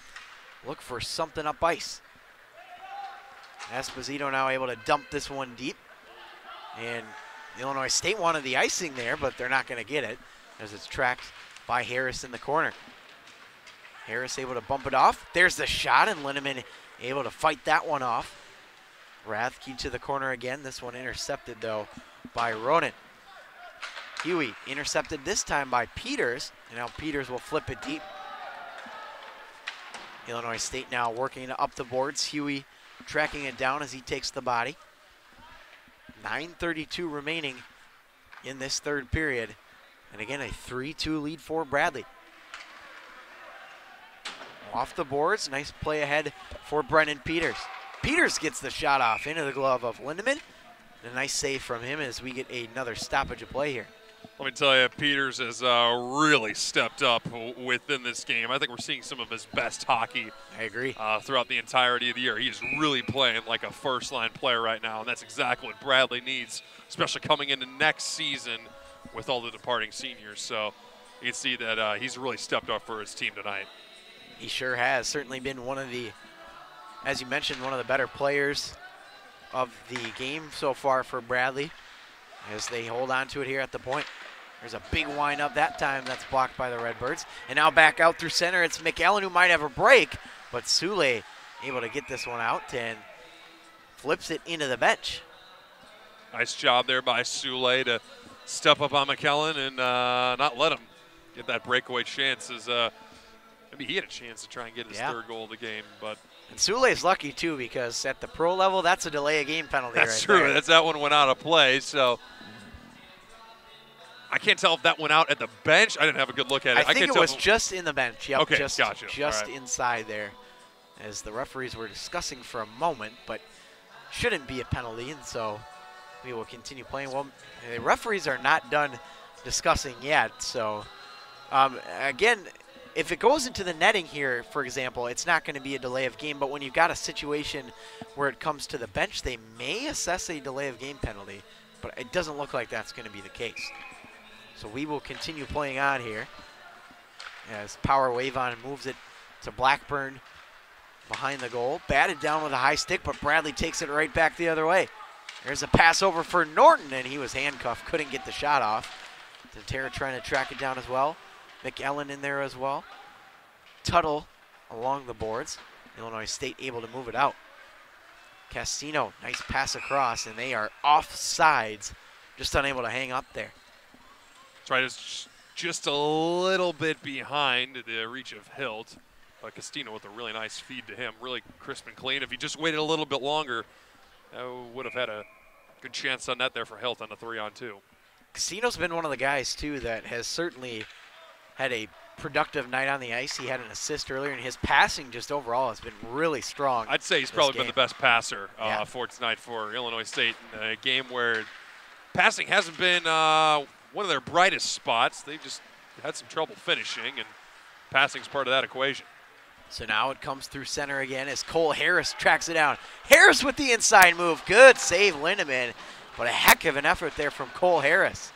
look for something up ice. Esposito now able to dump this one deep. And Illinois State wanted the icing there, but they're not going to get it as it's tracked by Harris in the corner. Harris able to bump it off. There's the shot, and Lindemann able to fight that one off. Rathke to the corner again. This one intercepted, though, by Ronan. Huey intercepted this time by Peters, and now Peters will flip it deep. Illinois State now working up the boards. Huey tracking it down as he takes the body. 9:32 remaining in this third period. And again, a 3-2 lead for Bradley. Off the boards, nice play ahead for Brennan Peters. Peters gets the shot off into the glove of Lindemann. And a nice save from him as we get another stoppage of play here. Let me tell you, Peters has really stepped up within this game. I think we're seeing some of his best hockey. I agree. Throughout the entirety of the year. He's really playing like a first-line player right now, and that's exactly what Bradley needs, especially coming into next season with all the departing seniors. So you can see that he's really stepped up for his team tonight. He sure has. Certainly been one of the, as you mentioned, one of the better players of the game so far for Bradley as they hold on to it here at the point. There's a big wind-up that time that's blocked by the Redbirds. And now back out through center, it's McAllen who might have a break, but Sule able to get this one out and flips it into the bench. Nice job there by Sule to step up on McAllen and not let him get that breakaway chance. Maybe he had a chance to try and get his third goal of the game, but. And Sule's lucky too, because at the pro level, that's a delay of game penalty. That's right true. there. That one went out of play. So I can't tell if that went out at the bench. I didn't have a good look at it. I think it was just in the bench. Yep, okay, just, gotcha. Just inside there, as the referees were discussing for a moment, but shouldn't be a penalty, and so we will continue playing. Well, the referees are not done discussing yet, so again, if it goes into the netting here, for example, it's not going to be a delay of game, but when you've got a situation where it comes to the bench, they may assess a delay of game penalty, but it doesn't look like that's going to be the case. So we will continue playing on here as Power Wave on moves it to Blackburn behind the goal. Batted down with a high stick, but Bradley takes it right back the other way. There's a pass over for Norton, and he was handcuffed, couldn't get the shot off. Tintera trying to track it down as well. McEllen in there as well. Tuttle along the boards. Illinois State able to move it out. Castino, nice pass across, and they are off sides, just unable to hang up there. That's right, it's just a little bit behind the reach of Hilt. Castino with a really nice feed to him, really crisp and clean. If he just waited a little bit longer, would have had a good chance on that there for Hilt on the 3-on-2. Castino's been one of the guys, too, that has certainly had a productive night on the ice. He had an assist earlier, and his passing just overall has been really strong. I'd say he's probably been the best passer for tonight for Illinois State in a game where passing hasn't been one of their brightest spots. They've just had some trouble finishing, and passing's part of that equation. So now it comes through center again as Cole Harris tracks it down. Harris with the inside move. Good save, Lindemann, but a heck of an effort there from Cole Harris.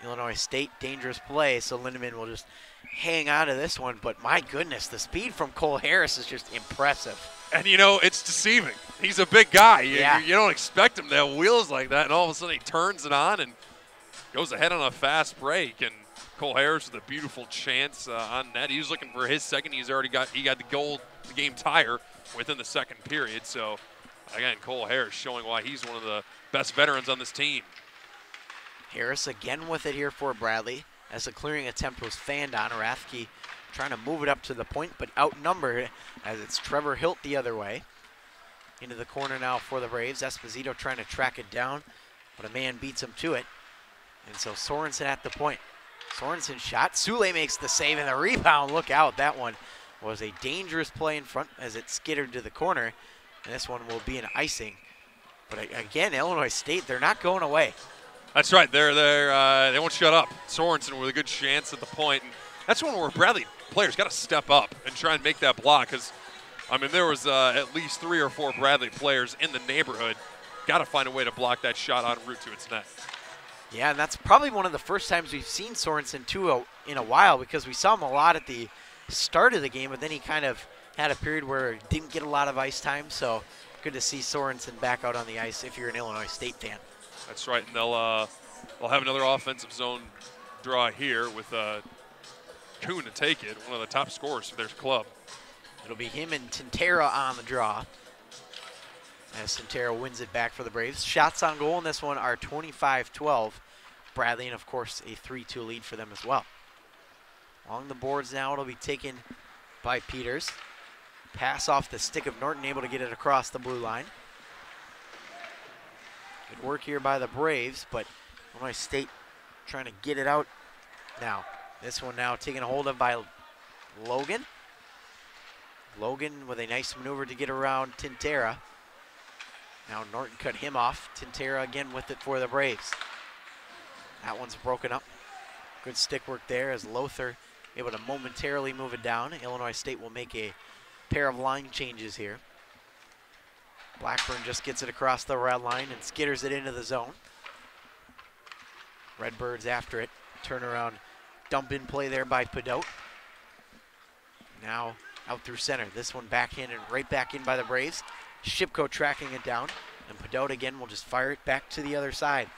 Illinois State, dangerous play, so Lindemann will just hang on to this one. But my goodness, the speed from Cole Harris is just impressive. And, you know, it's deceiving. He's a big guy. You don't expect him to have wheels like that, and all of a sudden he turns it on and goes ahead on a fast break. And Cole Harris with a beautiful chance on net. He was looking for his second. He got the game tire within the second period. So, again, Cole Harris showing why he's one of the best veterans on this team. Harris again with it here for Bradley as the clearing attempt was fanned on. Rathke trying to move it up to the point, but outnumbered as it's Trevor Hilt the other way. Into the corner now for the Braves. Esposito trying to track it down, but a man beats him to it. And so Sorensen at the point. Sorensen shot. Sule makes the save and the rebound. Look out. That one was a dangerous play in front as it skittered to the corner. And this one will be an icing. But again, Illinois State, they're not going away. That's right. They won't shut up. Sorensen with a good chance at the point. And that's one where Bradley players got to step up and try and make that block, because, I mean, there was at least 3 or 4 Bradley players in the neighborhood. Got to find a way to block that shot en route to its net. Yeah, and that's probably one of the first times we've seen Sorensen, too, in a while, because we saw him a lot at the start of the game, but then he kind of had a period where he didn't get a lot of ice time. So good to see Sorensen back out on the ice if you're an Illinois State fan. That's right, and they'll have another offensive zone draw here with Kuhn to take it, one of the top scorers for their club. It'll be him and Tintera on the draw as Tintera wins it back for the Braves. Shots on goal in this one are 25-12. Bradley, and of course a 3-2 lead for them as well. Along the boards now, it'll be taken by Peters. Pass off the stick of Norton, able to get it across the blue line. Good work here by the Braves, but Illinois State trying to get it out now. This one now taken a hold of by Logan. Logan with a nice maneuver to get around Tintera. Now Norton cut him off. Tintera again with it for the Braves. That one's broken up. Good stick work there as Lothar able to momentarily move it down. Illinois State will make a pair of line changes here. Blackburn just gets it across the red line and skitters it into the zone. Redbirds after it. Turnaround dump in play there by Padot. Now out through center. This one backhanded right back in by the Braves. Shipko tracking it down. And Padot again will just fire it back to the other side.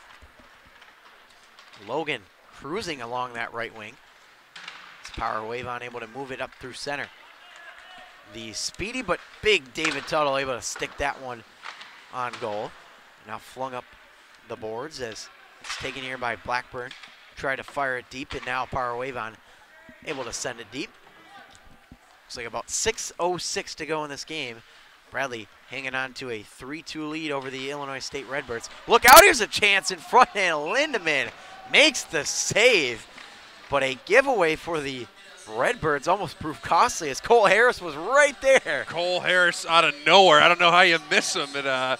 Logan cruising along that right wing. It's Power Wave on able to move it up through center. The speedy but big David Tuttle able to stick that one on goal. Now flung up the boards as it's taken here by Blackburn. Try to fire it deep, and now Power Wave on able to send it deep. Looks like about 6:06 to go in this game. Bradley hanging on to a 3-2 lead over the Illinois State Redbirds. Look out, here's a chance in front, and Lindemann makes the save. But a giveaway for the Redbirds almost proved costly as Cole Harris was right there. Cole Harris out of nowhere. I don't know how you miss him at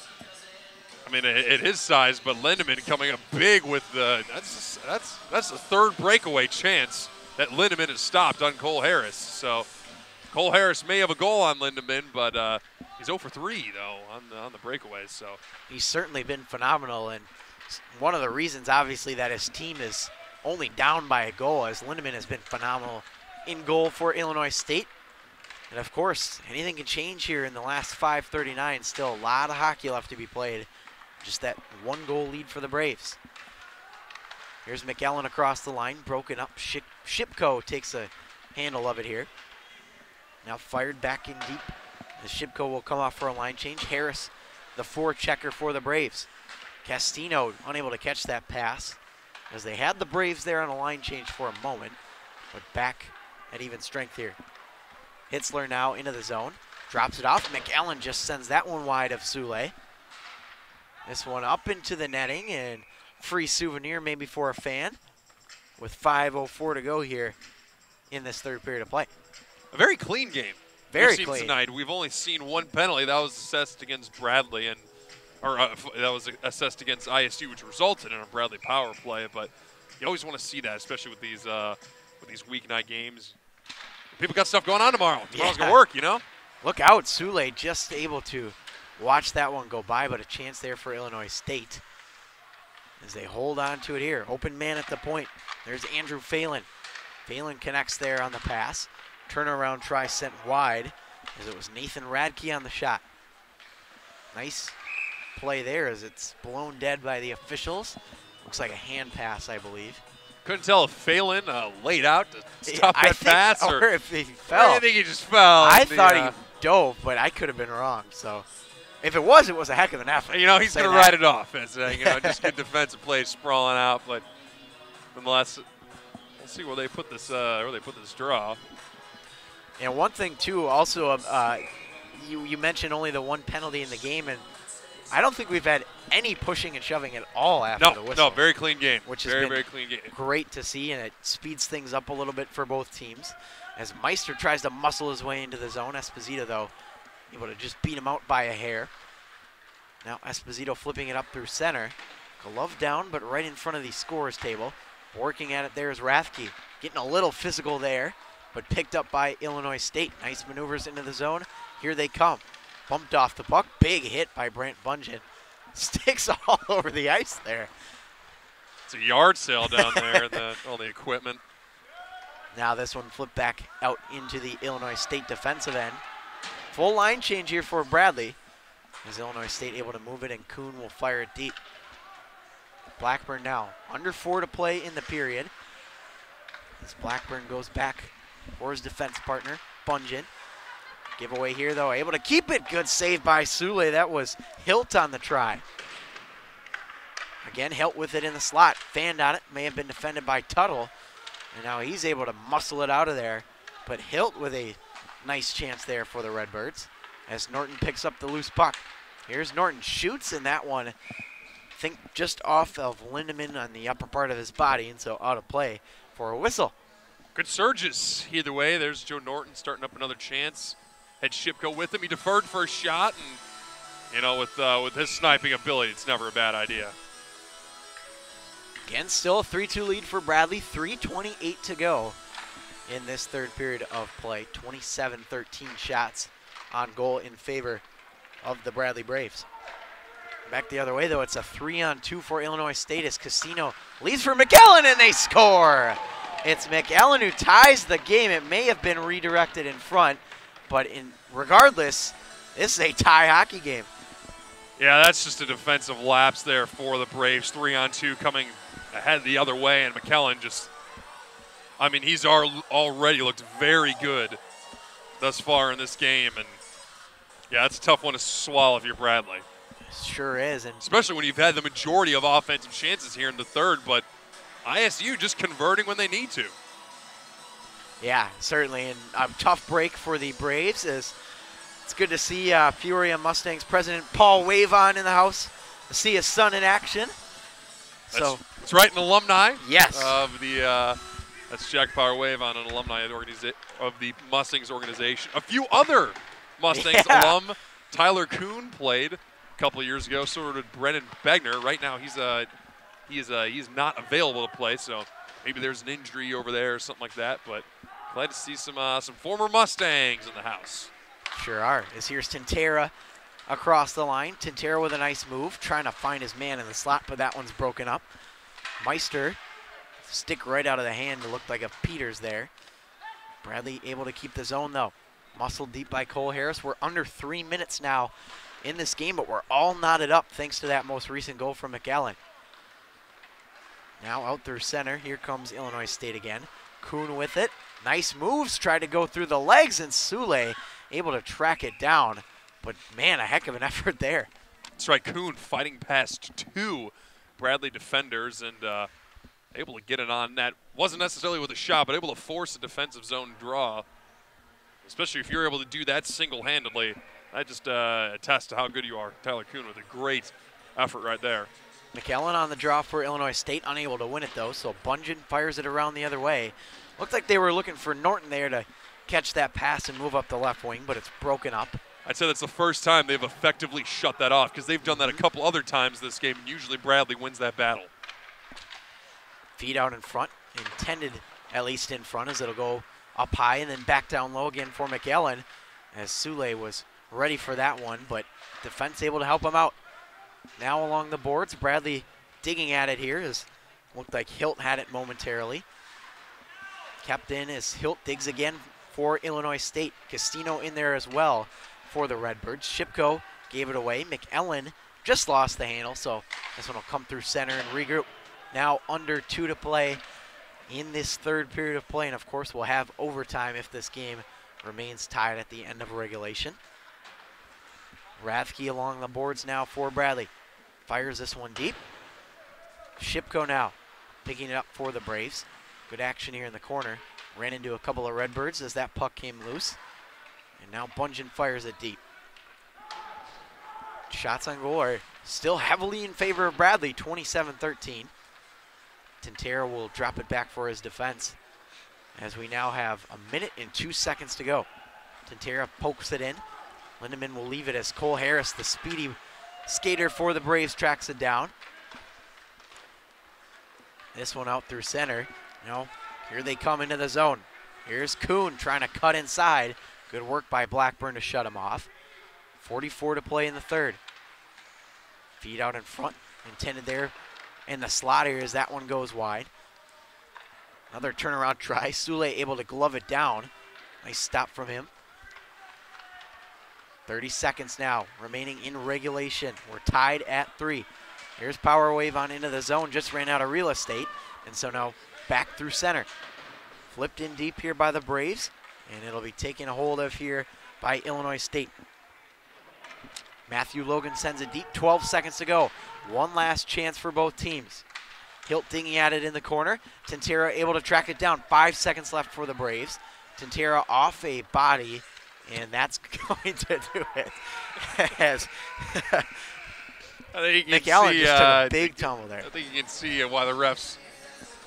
his size, but Lindemann coming up big with the that's the third breakaway chance that Lindemann has stopped on Cole Harris. So Cole Harris may have a goal on Lindemann, but he's 0 for 3 though on the breakaways. So he's certainly been phenomenal, and one of the reasons obviously that his team is only down by a goal, as Lindemann has been phenomenal in goal for Illinois State. And of course, anything can change here in the last 5:39. Still a lot of hockey left to be played. Just that 1-goal lead for the Braves. Here's McEllen across the line, broken up. Shipko takes a handle of it here. Now fired back in deep. The Shipko will come off for a line change. Harris, the forechecker for the Braves. Castino unable to catch that pass, as they had the Braves there on a line change for a moment, but back at even strength here. Hitzler now into the zone, drops it off. McEllen just sends that one wide of Sule. This one up into the netting, and free souvenir maybe for a fan with 5:04 to go here in this third period of play. A very clean game. Very clean tonight. We've only seen one penalty. That was assessed against Bradley, or that was assessed against ISU, which resulted in a Bradley power play. But you always want to see that, especially with these weeknight games. People got stuff going on tomorrow. Tomorrow's gonna work, you know. Look out, Sule just able to watch that one go by, but a chance there for Illinois State as they hold on to it here. Open man at the point. There's Andrew Phelan. Phelan connects there on the pass. Turnaround try sent wide, as it was Nathan Radke on the shot. Nice play there as it's blown dead by the officials. Looks like a hand pass, I believe. Couldn't tell if Phelan laid out to stop that pass, or if he fell. I think he just fell. I thought he dove, but I could have been wrong. So if it was a heck of an effort. You know, he's going to write it off as just good defensive play sprawling out. But nonetheless, we'll see where they put this draw. And one thing too, also, you mentioned only the one penalty in the game, and I don't think we've had any pushing and shoving at all after the whistle. No, very clean game. Which is very clean game. Great to see, and it speeds things up a little bit for both teams. As Meister tries to muscle his way into the zone, Esposito, though, able to just beat him out by a hair. Now Esposito flipping it up through center. Glove down, but right in front of the scorer's table. Working at it there is Rathke. Getting a little physical there, but picked up by Illinois State. Nice maneuvers into the zone. Here they come. Bumped off the puck. Big hit by Brant Bungeon. Sticks all over the ice there. It's a yard sale down there, all the equipment. Now this one flipped back out into the Illinois State defensive end. Full line change here for Bradley. Is Illinois State able to move it, and Kuhn will fire it deep. Blackburn now under 4 to play in the period. As Blackburn goes back for his defense partner, Bungeon. Giveaway here, though, able to keep it. Good save by Sule. That was Hilt on the try. Again, Hilt with it in the slot. Fanned on it. May have been defended by Tuttle. And now he's able to muscle it out of there. But Hilt with a nice chance there for the Redbirds as Norton picks up the loose puck. Here's Norton. Shoots, and that one, I think, just off of Lindemann on the upper part of his body, and so out of play for a whistle. Good surges either way. There's Joe Norton starting up another chance. Had Shipko with him. He deferred for a shot, and with his sniping ability, it's never a bad idea. Again, still a 3-2 lead for Bradley. 3:28 to go in this third period of play. 27-13 shots on goal in favor of the Bradley Braves. Back the other way, though, it's a 3-on-2 for Illinois State as Casino leads for McEllen, and they score. It's McEllen who ties the game. It may have been redirected in front, but regardless, this is a tie hockey game. Yeah, that's just a defensive lapse there for the Braves. 3-on-2 coming ahead the other way, and McEllen he's already looked very good thus far in this game, and yeah, it's a tough one to swallow if you're Bradley. Sure is. And especially when you've had the majority of offensive chances here in the third, but ISU just converting when they need to. Yeah, certainly. And a tough break for the Braves. It's good to see Peoria Mustangs president Paul Wavon in the house, to see his son in action. That's right, an alumni. Yes. Of the that's Jack Power Wavon, an alumni of the Mustangs organization. A few other Mustangs alum. Tyler Kuhn played a couple of years ago. So did Brennan Begner. Right now, he's not available to play. So maybe there's an injury over there or something like that. But glad to see some former Mustangs in the house. Sure are. Here's Tintera across the line. Tintera with a nice move, trying to find his man in the slot, but that one's broken up. Meister, stick right out of the hand. It looked like a Peters there. Bradley able to keep the zone, though. Muscled deep by Cole Harris. We're under 3 minutes now in this game, but we're all knotted up thanks to that most recent goal from McAllen. Now out through center. Here comes Illinois State again. Kuhn with it. Nice moves. Tried to go through the legs, and Sule able to track it down. But, man, a heck of an effort there. That's right. Kuhn fighting past two Bradley defenders and able to get it on net. Wasn't necessarily with a shot, but able to force a defensive zone draw. Especially if you're able to do that single-handedly. That just attests to how good you are. Tyler Kuhn with a great effort right there. McAllen on the draw for Illinois State, unable to win it, though, so Bungeon fires it around the other way. Looked like they were looking for Norton there to catch that pass and move up the left wing, but it's broken up. I'd say that's the first time they've effectively shut that off, because they've done that a couple other times this game, and usually Bradley wins that battle. Feed out in front, intended at least in front, as it'll go up high and then back down low again for McAllen, as Sule was ready for that one, but defense able to help him out. Now along the boards, Bradley digging at it here, as looked like Hilt had it momentarily. Kept in as Hilt digs again for Illinois State. Castino in there as well for the Redbirds. Shipko gave it away. McAllen just lost the handle, so this one will come through center and regroup. Now under 2 to play in this third period of play, and of course we'll have overtime if this game remains tied at the end of regulation. Rathke along the boards now for Bradley. Fires this one deep. Shipko now picking it up for the Braves. Good action here in the corner. Ran into a couple of Redbirds as that puck came loose. And now Bungeon fires it deep. Shots on goal are still heavily in favor of Bradley, 27-13. Tintera will drop it back for his defense as we now have 1 minute and 2 seconds to go. Tintera pokes it in. Lindemann will leave it as Cole Harris, the speedy skater for the Braves, tracks it down. This one out through center. Here they come into the zone. Here's Kuhn trying to cut inside. Good work by Blackburn to shut him off. 44 to play in the third. Feed out in front, intended there in the slot here as that one goes wide. Another turnaround try. Sule able to glove it down. Nice stop from him. 30 seconds now remaining in regulation. We're tied at 3. Here's Power Wave on into the zone. Just ran out of real estate. And so now back through center. Flipped in deep here by the Braves. And it'll be taken a hold of here by Illinois State. Matthew Logan sends it deep. 12 seconds to go. One last chance for both teams. Hilt dinging at it in the corner. Tintera able to track it down. 5 seconds left for the Braves. Tintera off a body. And that's going to do it. As McAllen just took a big tumble there. I think you can see why the refs,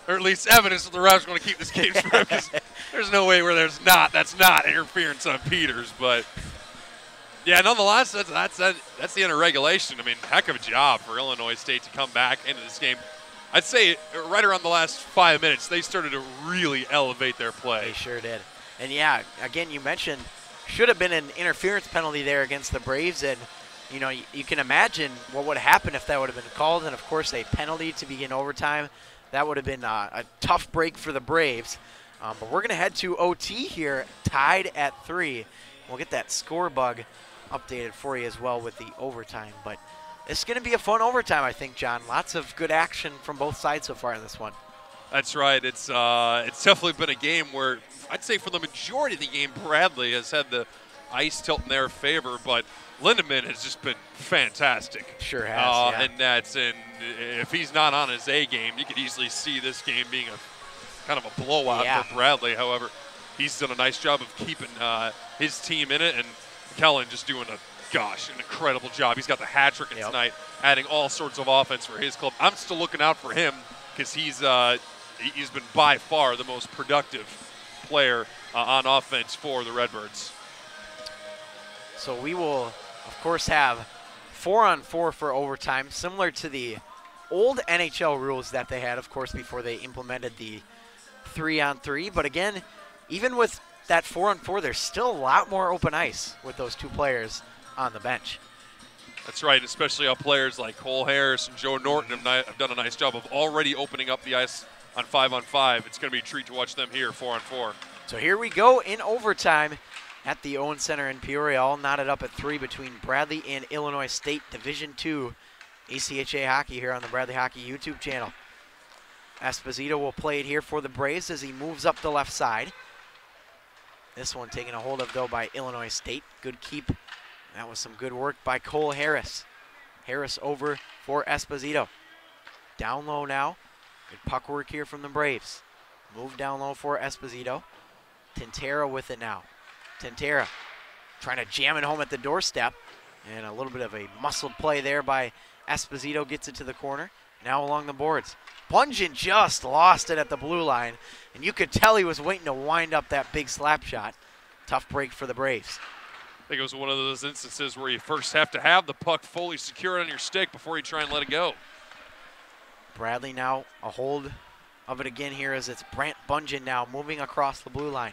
or at least evidence that the refs are going to keep this game straight, because there's no way where that's not interference on Peters. But yeah, nonetheless, that's the end of regulation. I mean, heck of a job for Illinois State to come back into this game. I'd say right around the last 5 minutes, they started to really elevate their play. They sure did. And yeah, again, you mentioned should have been an interference penalty there against the Braves, and you can imagine what would have happened if that would have been called, and of course a penalty to begin overtime. That would have been a tough break for the Braves. But we're going to head to OT here, tied at 3. We'll get that score bug updated for you as well with the overtime. But it's going to be a fun overtime, I think, John. Lots of good action from both sides so far in this one. That's right. It's definitely been a game where I'd say for the majority of the game, Bradley has had the ice tilt in their favor, but Lindemann has just been fantastic. Sure has, yeah. And nets, and if he's not on his A game, you could easily see this game being a kind of a blowout for Bradley. However, he's done a nice job of keeping his team in it, and Kellen just doing an incredible job. He's got the hat trick tonight, adding all sorts of offense for his club. I'm still looking out for him because he's been by far the most productive player on offense for the Redbirds. So we will, of course, have 4-on-4 for overtime, similar to the old NHL rules that they had, of course, before they implemented the 3-on-3. But again, even with that 4-on-4, there's still a lot more open ice with those two players on the bench. That's right, especially how players like Cole Harris and Joe Norton have done a nice job of already opening up the ice on 5-on-5. It's going to be a treat to watch them here, 4-on-4. So here we go in overtime at the Owen Center in Peoria, all knotted up at 3 between Bradley and Illinois State Division II ACHA hockey here on the Bradley Hockey YouTube channel. Esposito will play it here for the Braves as he moves up the left side. This one taken a hold of, though, by Illinois State. Good keep. That was some good work by Cole Harris. Harris over for Esposito. Down low now. Good puck work here from the Braves. Move down low for Esposito. Tintera with it now. Tintera trying to jam it home at the doorstep. And a little bit of a muscled play there by Esposito. Gets it to the corner. Now along the boards. Bunyan just lost it at the blue line. And you could tell he was waiting to wind up that big slap shot. Tough break for the Braves. I think it was one of those instances where you first have to have the puck fully secured on your stick before you try and let it go. Bradley now a hold of it again here as it's Brant Bunyan now moving across the blue line.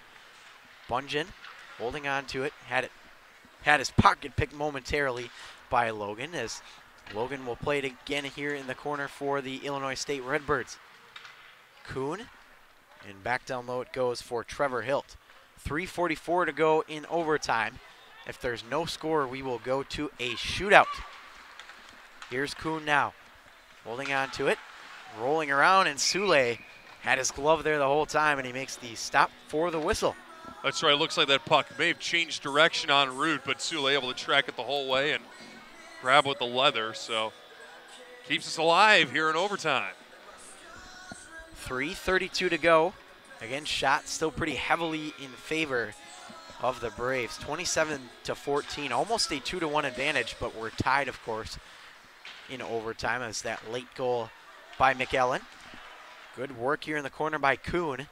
Bunyan holding on to it, had his pocket picked momentarily by Logan, as Logan will play it again here in the corner for the Illinois State Redbirds. Kuhn, and back down low it goes for Trevor Hilt. 3:44 to go in overtime. If there's no score, we will go to a shootout. Here's Kuhn now, holding on to it, rolling around, and Sule had his glove there the whole time, and he makes the stop for the whistle. That's right. Looks like that puck may have changed direction en route, but Sule able to track it the whole way and grab with the leather, so keeps us alive here in overtime. 3:32 to go. Again, shot still pretty heavily in favor of the Braves. 27-14, almost a 2-1 advantage, but we're tied, of course, in overtime as that late goal by McEllen. Good work here in the corner by Kuhn.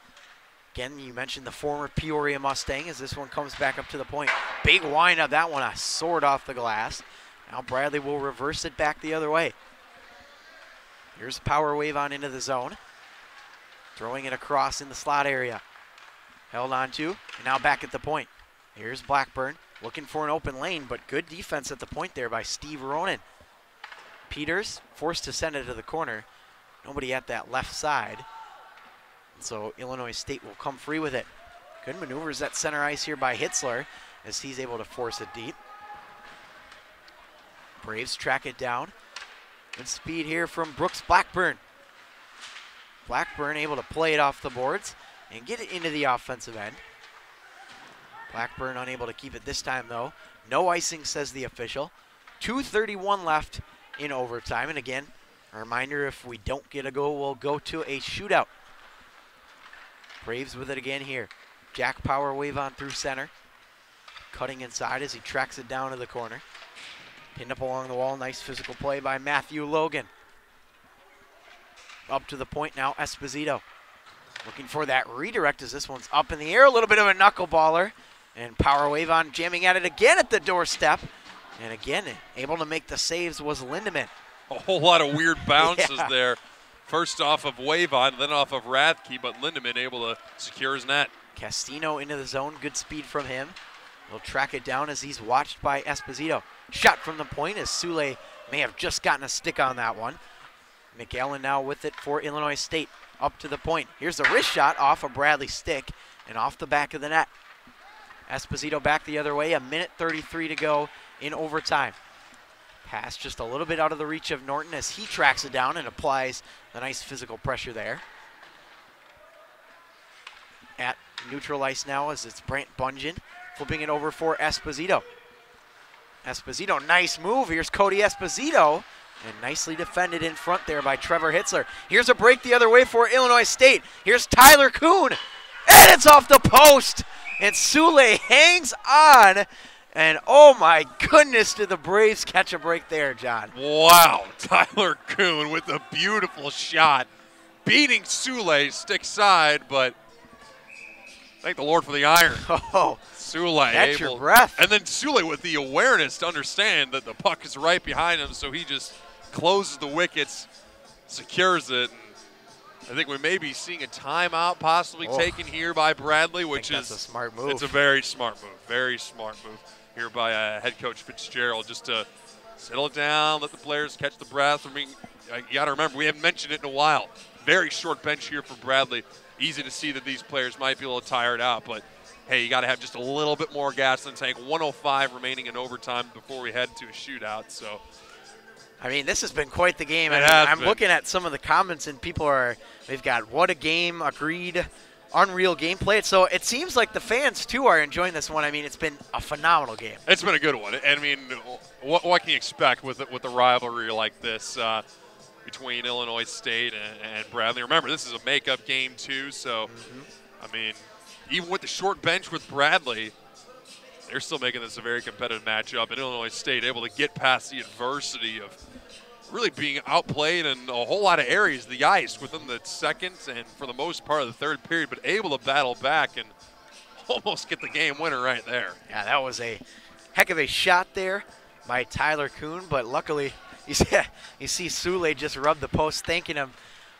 Again, you mentioned the former Peoria Mustang as this one comes back up to the point. Big wind up, that one a sword off the glass. Now Bradley will reverse it back the other way. Here's a power wave on into the zone. Throwing it across in the slot area. Held on to, and now back at the point. Here's Blackburn looking for an open lane, but good defense at the point there by Steve Ronan. Peters forced to send it to the corner. Nobody at that left side. So Illinois State will come free with it. Good maneuvers at center ice here by Hitzler as he's able to force it deep. Braves track it down. Good speed here from Brooks Blackburn. Blackburn able to play it off the boards and get it into the offensive end. Blackburn unable to keep it this time, though. No icing, says the official. 2:31 left in overtime. And again, a reminder, if we don't get a goal, we'll go to a shootout. Braves with it again here. Jack power wave on through center. Cutting inside as he tracks it down to the corner. Pinned up along the wall. Nice physical play by Matthew Logan. Up to the point now, Esposito. Looking for that redirect as this one's up in the air. A little bit of a knuckleballer. And power wave on, jamming at it again at the doorstep. And again, able to make the saves was Lindemann. A whole lot of weird bounces there. First off of Wavon, then off of Rathke, but Lindemann able to secure his net. Castino into the zone, good speed from him. He'll track it down as he's watched by Esposito. Shot from the point as Sule may have just gotten a stick on that one. McAllen now with it for Illinois State. Up to the point. Here's a wrist shot off of Bradley's stick and off the back of the net. Esposito back the other way, 1:33 to go in overtime. Pass just a little bit out of the reach of Norton as he tracks it down and applies the nice physical pressure there. At neutral ice now as it's Brant Bunyan flipping it over for Esposito. Esposito, nice move. Here's Cody Esposito, and nicely defended in front there by Trevor Hitzler. Here's a break the other way for Illinois State. Here's Tyler Kuhn, and it's off the post. And Sule hangs on, and oh my goodness, did the Braves catch a break there, John. Wow, Tyler Kuhn with a beautiful shot, beating Sule stick side, but thank the Lord for the iron. Oh, Sule catch your breath. And then Sule with the awareness to understand that the puck is right behind him, so he just closes the wickets, secures it. I think we may be seeing a timeout possibly taken here by Bradley, which is a smart move. It's a very smart move. Very smart move here by head coach Fitzgerald, just to settle it down, let the players catch the breath. I mean, you got to remember, we haven't mentioned it in a while. Very short bench here for Bradley. Easy to see that these players might be a little tired out, but hey, you got to have just a little bit more gas in the tank. 1:05 remaining in overtime before we head to a shootout. So, I mean, this has been quite the game. I'm looking at some of the comments, and people they've got what a game, agreed, unreal gameplay. So it seems like the fans, too, are enjoying this one. I mean, it's been a phenomenal game. It's been a good one. And, I mean, what can you expect with a rivalry like this between Illinois State and Bradley? Remember, this is a makeup game, too. So, I mean, even with the short bench with Bradley, they're still making this a very competitive matchup. And Illinois State able to get past the adversity of really being outplayed in a whole lot of areas of the ice within the second and for the most part of the third period, but able to battle back and almost get the game winner right there. Yeah, that was a heck of a shot there by Tyler Kuhn, but luckily you see Sule just rub the post, thanking him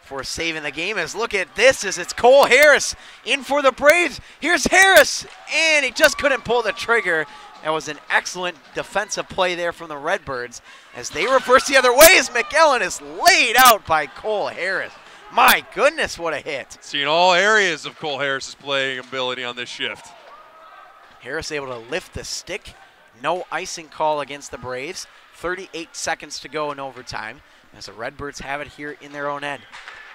for saving the game. As look at this, as it's Cole Harris in for the Braves. Here's Harris, and he just couldn't pull the trigger. That was an excellent defensive play there from the Redbirds as they reverse the other way as McEllen is laid out by Cole Harris. My goodness, what a hit. Seeing all areas of Cole Harris's playing ability on this shift. Harris able to lift the stick. No icing call against the Braves. 38 seconds to go in overtime as the Redbirds have it here in their own end.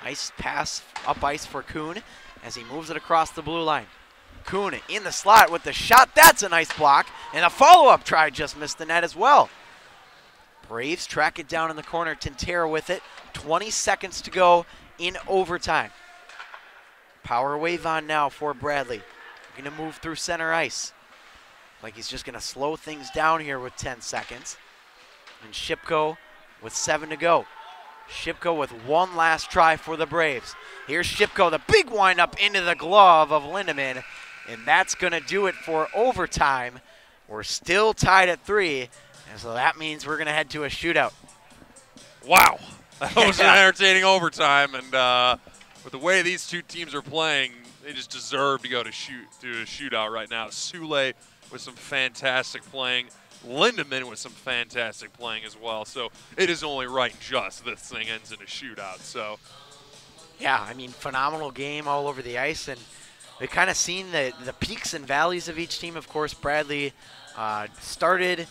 Nice pass up ice for Kuhn as he moves it across the blue line. Kuhn in the slot with the shot. That's a nice block. And a follow-up try just missed the net as well. Braves track it down in the corner. Tintera with it. 20 seconds to go in overtime. Power wave on now for Bradley. Going to move through center ice. Like he's just going to slow things down here with 10 seconds. And Shipko with 7 to go. Shipko with one last try for the Braves. Here's Shipko, the big windup into the glove of Lindemann. And that's going to do it for overtime. We're still tied at 3, and so that means we're going to head to a shootout. Wow. That was an entertaining overtime, and with the way these two teams are playing, they just deserve to go to a shootout right now. Sule with some fantastic playing. Lindemann with some fantastic playing as well. So it is only right and just this thing ends in a shootout. So, yeah, I mean, phenomenal game all over the ice, and we've kind of seen the peaks and valleys of each team. Of course, Bradley started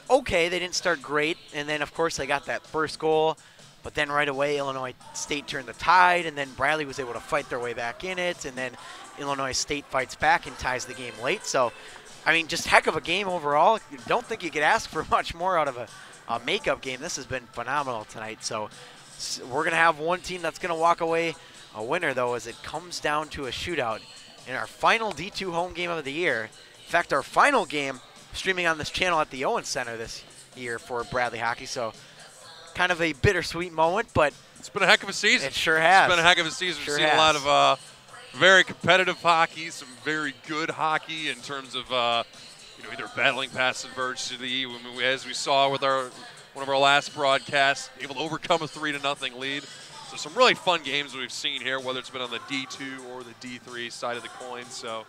okay. They didn't start great, and then, of course, they got that first goal. But then right away, Illinois State turned the tide, and then Bradley was able to fight their way back in it, and then Illinois State fights back and ties the game late. So, I mean, just heck of a game overall. Don't think you could ask for much more out of a makeup game. This has been phenomenal tonight. So we're going to have one team that's going to walk away a winner, though, as it comes down to a shootout in our final D2 home game of the year. In fact, our final game streaming on this channel at the Owens Center this year for Bradley Hockey. So kind of a bittersweet moment, but it's been a heck of a season. It sure has. It's been a heck of a season. Sure We've seen a lot of very competitive hockey, some very good hockey in terms of either battling past adversity, as we saw with one of our last broadcasts, able to overcome a 3-0 lead. So some really fun games we've seen here, whether it's been on the D2 or the D3 side of the coin. So,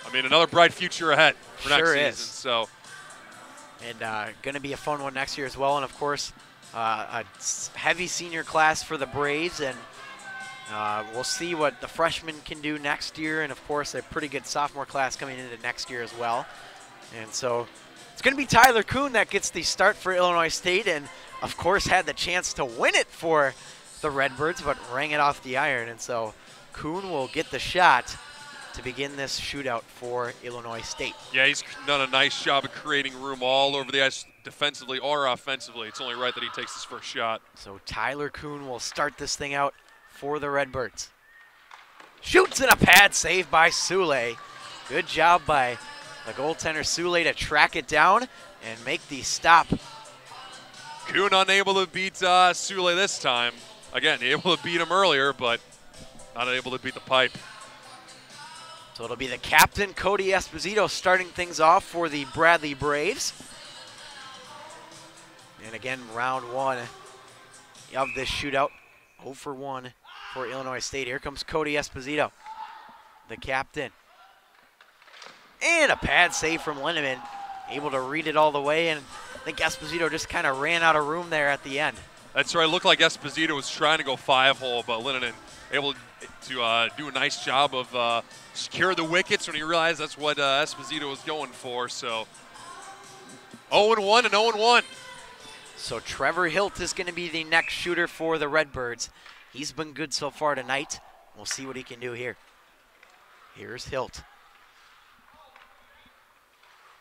I mean, another bright future ahead for next season. So, and going to be a fun one next year as well. And of course, a heavy senior class for the Braves, and we'll see what the freshmen can do next year. And of course, a pretty good sophomore class coming into next year as well. And so it's going to be Tyler Kuhn that gets the start for Illinois State, and of course had the chance to win it for the Redbirds, but rang it off the iron. And so Kuhn will get the shot to begin this shootout for Illinois State. Yeah, he's done a nice job of creating room all over the ice, defensively or offensively. It's only right that he takes his first shot. So Tyler Kuhn will start this thing out for the Redbirds. Shoots in a pad save by Sule. Good job by the goaltender Sule to track it down and make the stop. Kuhn unable to beat Sule this time. Again, able to beat him earlier, but not able to beat the pipe. So it'll be the captain, Cody Esposito, starting things off for the Bradley Braves. And again, round one of this shootout. 0 for 1 for Illinois State. Here comes Cody Esposito, the captain. And a pad save from Linneman. Able to read it all the way, and I think Esposito just kind of ran out of room there at the end. That's right. It looked like Esposito was trying to go 5-hole, but Linneman able to do a nice job of secure the wickets when he realized that's what Esposito was going for. So 0-1 and 0-1. So Trevor Hilt is going to be the next shooter for the Redbirds. He's been good so far tonight. We'll see what he can do here. Here's Hilt.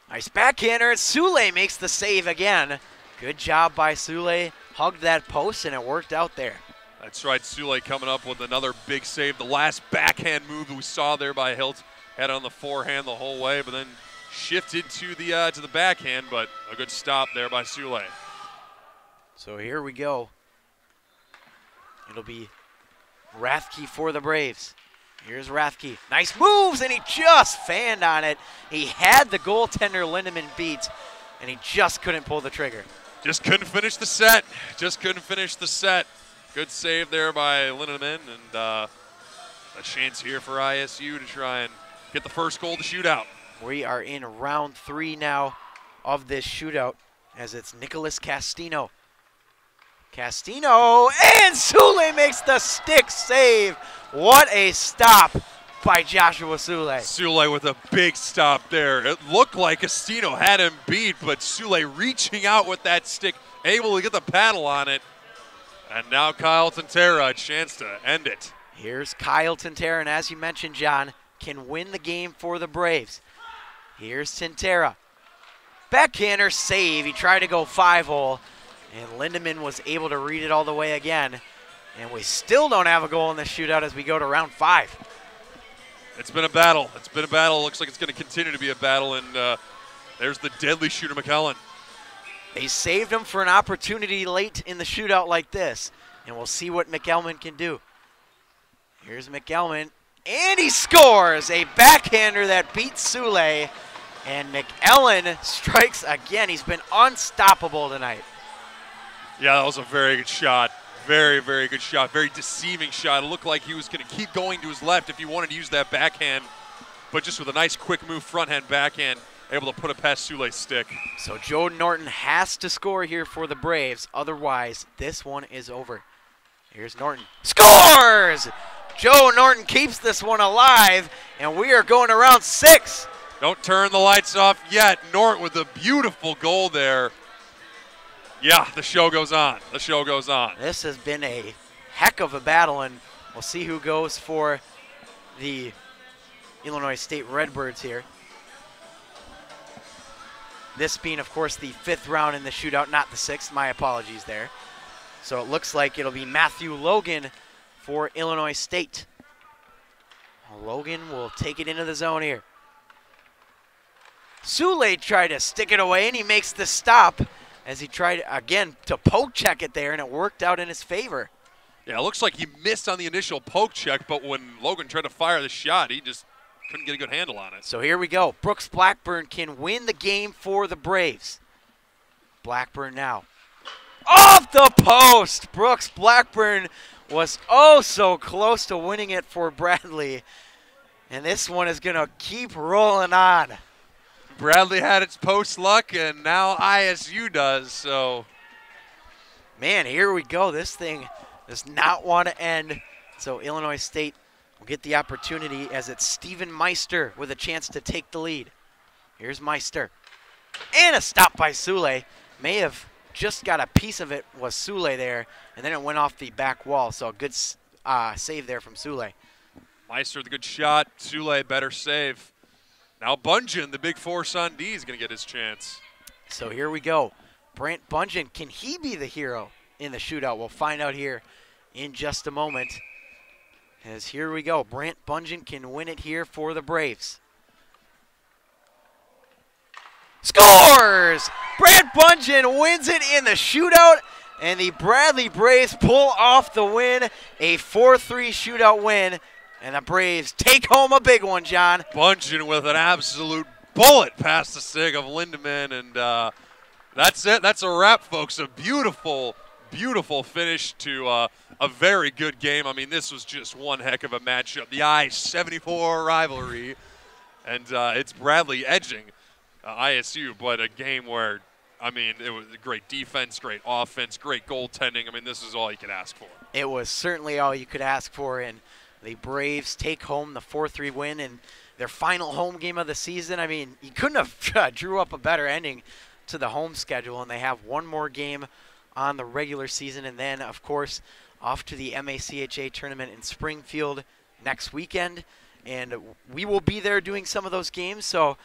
Nice backhander. Sule makes the save again. Good job by Sule. Hugged that post, and it worked out there. That's right. Sule coming up with another big save. The last backhand move that we saw there by Hilt. Had it on the forehand the whole way, but then shifted to the backhand, but a good stop there by Sule. So here we go. It'll be Rathke for the Braves. Here's Rathke. Nice moves, and he just fanned on it. He had the goaltender Lindemann beat, and he just couldn't pull the trigger. Just couldn't finish the set. Just couldn't finish the set. Good save there by Lindemann, and a chance here for ISU to try and get the first goal to shoot out. We are in round 3 now of this shootout, as it's Nicholas Castino. Castino, and Sule makes the stick save. What a stop by Joshua Sule. Sule with a big stop there. It looked like Castino had him beat, but Sule reaching out with that stick, able to get the paddle on it. And now Kyle Tantera, a chance to end it. Here's Kyle Tantera, and as you mentioned, John, can win the game for the Braves. Here's Tantera. Backhander save. He tried to go 5-hole. And Lindemann was able to read it all the way again. And we still don't have a goal in this shootout as we go to round 5. It's been a battle. It's been a battle. Looks like it's going to continue to be a battle. And there's the deadly shooter, McKellen. They saved him for an opportunity late in the shootout like this. And we'll see what McElman can do. Here's McElman. And he scores a backhander that beats Sule. And McEllen strikes again. He's been unstoppable tonight. Yeah, that was a very good shot. Very, very good shot. Very deceiving shot. It looked like he was going to keep going to his left if he wanted to use that backhand, but just with a nice quick move, front-hand backhand, able to put it past Sule's stick. So Joe Norton has to score here for the Braves. Otherwise, this one is over. Here's Norton. Scores! Joe Norton keeps this one alive, and we are going to round 6. Don't turn the lights off yet. Norton with a beautiful goal there. Yeah, the show goes on. The show goes on. This has been a heck of a battle, and we'll see who goes for the Illinois State Redbirds here. This being, of course, the 5th round in the shootout, not the 6th. My apologies there. So it looks like it'll be Matthew Logan for Illinois State. Logan will take it into the zone here. Sule tried to stick it away, and he makes the stop as he tried, again, to poke check it there, and it worked out in his favor. Yeah, it looks like he missed on the initial poke check, but when Logan tried to fire the shot, he just couldn't get a good handle on it. So here we go. Brooks Blackburn can win the game for the Braves. Blackburn now. Off the post! Brooks Blackburn was oh so close to winning it for Bradley. And this one is going to keep rolling on. Bradley had its post luck, and now ISU does, so. Man, here we go. This thing does not want to end. So Illinois State will get the opportunity as it's Steven Meister with a chance to take the lead. Here's Meister. And a stop by Sule. May have just got a piece of it, was Sule there, and then it went off the back wall. So a good save there from Sule. Meister with a good shot. Sule, better save. Now Bungeon, the big force on D, is going to get his chance. So here we go. Brant Bungeon, can he be the hero in the shootout? We'll find out here in just a moment. As here we go. Brant Bungeon can win it here for the Braves. Scores! Brant Bungeon wins it in the shootout, and the Bradley Braves pull off the win, a 4-3 shootout win, and the Braves take home a big one, John. Bungeon with an absolute bullet past the stick of Lindemann, and that's it. That's a wrap, folks. A beautiful, beautiful finish to a very good game. I mean, this was just one heck of a matchup. The I-74 rivalry, and it's Bradley edging ISU, but a game where, I mean, it was great defense, great offense, great goaltending. I mean, this is all you could ask for. It was certainly all you could ask for, and the Braves take home the 4-3 win in their final home game of the season. I mean, you couldn't have drew up a better ending to the home schedule, and they have one more game on the regular season, and then, of course, off to the MACHA tournament in Springfield next weekend. And we will be there doing some of those games, so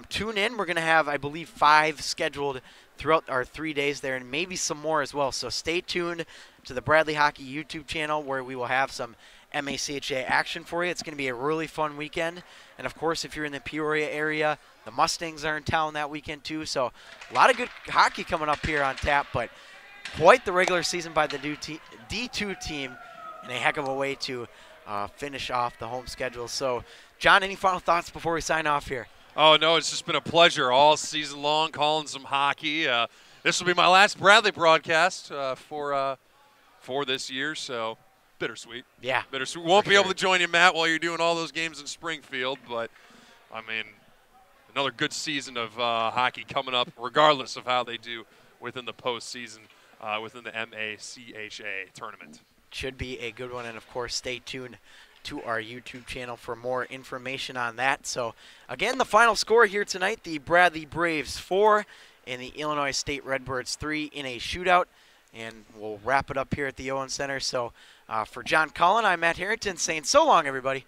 tune in. We're going to have, I believe, 5 scheduled throughout our 3 days there, and maybe some more as well. So stay tuned to the Bradley Hockey YouTube channel, where we will have some MACHA action for you. It's going to be a really fun weekend. And, of course, if you're in the Peoria area, the Mustangs are in town that weekend too. So a lot of good hockey coming up here on tap, but quite the regular season by the D2 team, and a heck of a way to finish off the home schedule. So, John, any final thoughts before we sign off here? Oh, no, it's just been a pleasure all season long calling some hockey. This will be my last Bradley broadcast for this year, so bittersweet. Yeah. Bittersweet. Won't be able to join you, Matt, while you're doing all those games in Springfield, but, I mean, another good season of hockey coming up, regardless of how they do within the postseason, within the MACHA tournament. Should be a good one, and of course stay tuned to our YouTube channel for more information on that. So again, the final score here tonight, the Bradley Braves 4 and the Illinois State Redbirds 3 in a shootout, and we'll wrap it up here at the Owen Center. So for John Cullen, I'm Matt Harrington saying so long, everybody.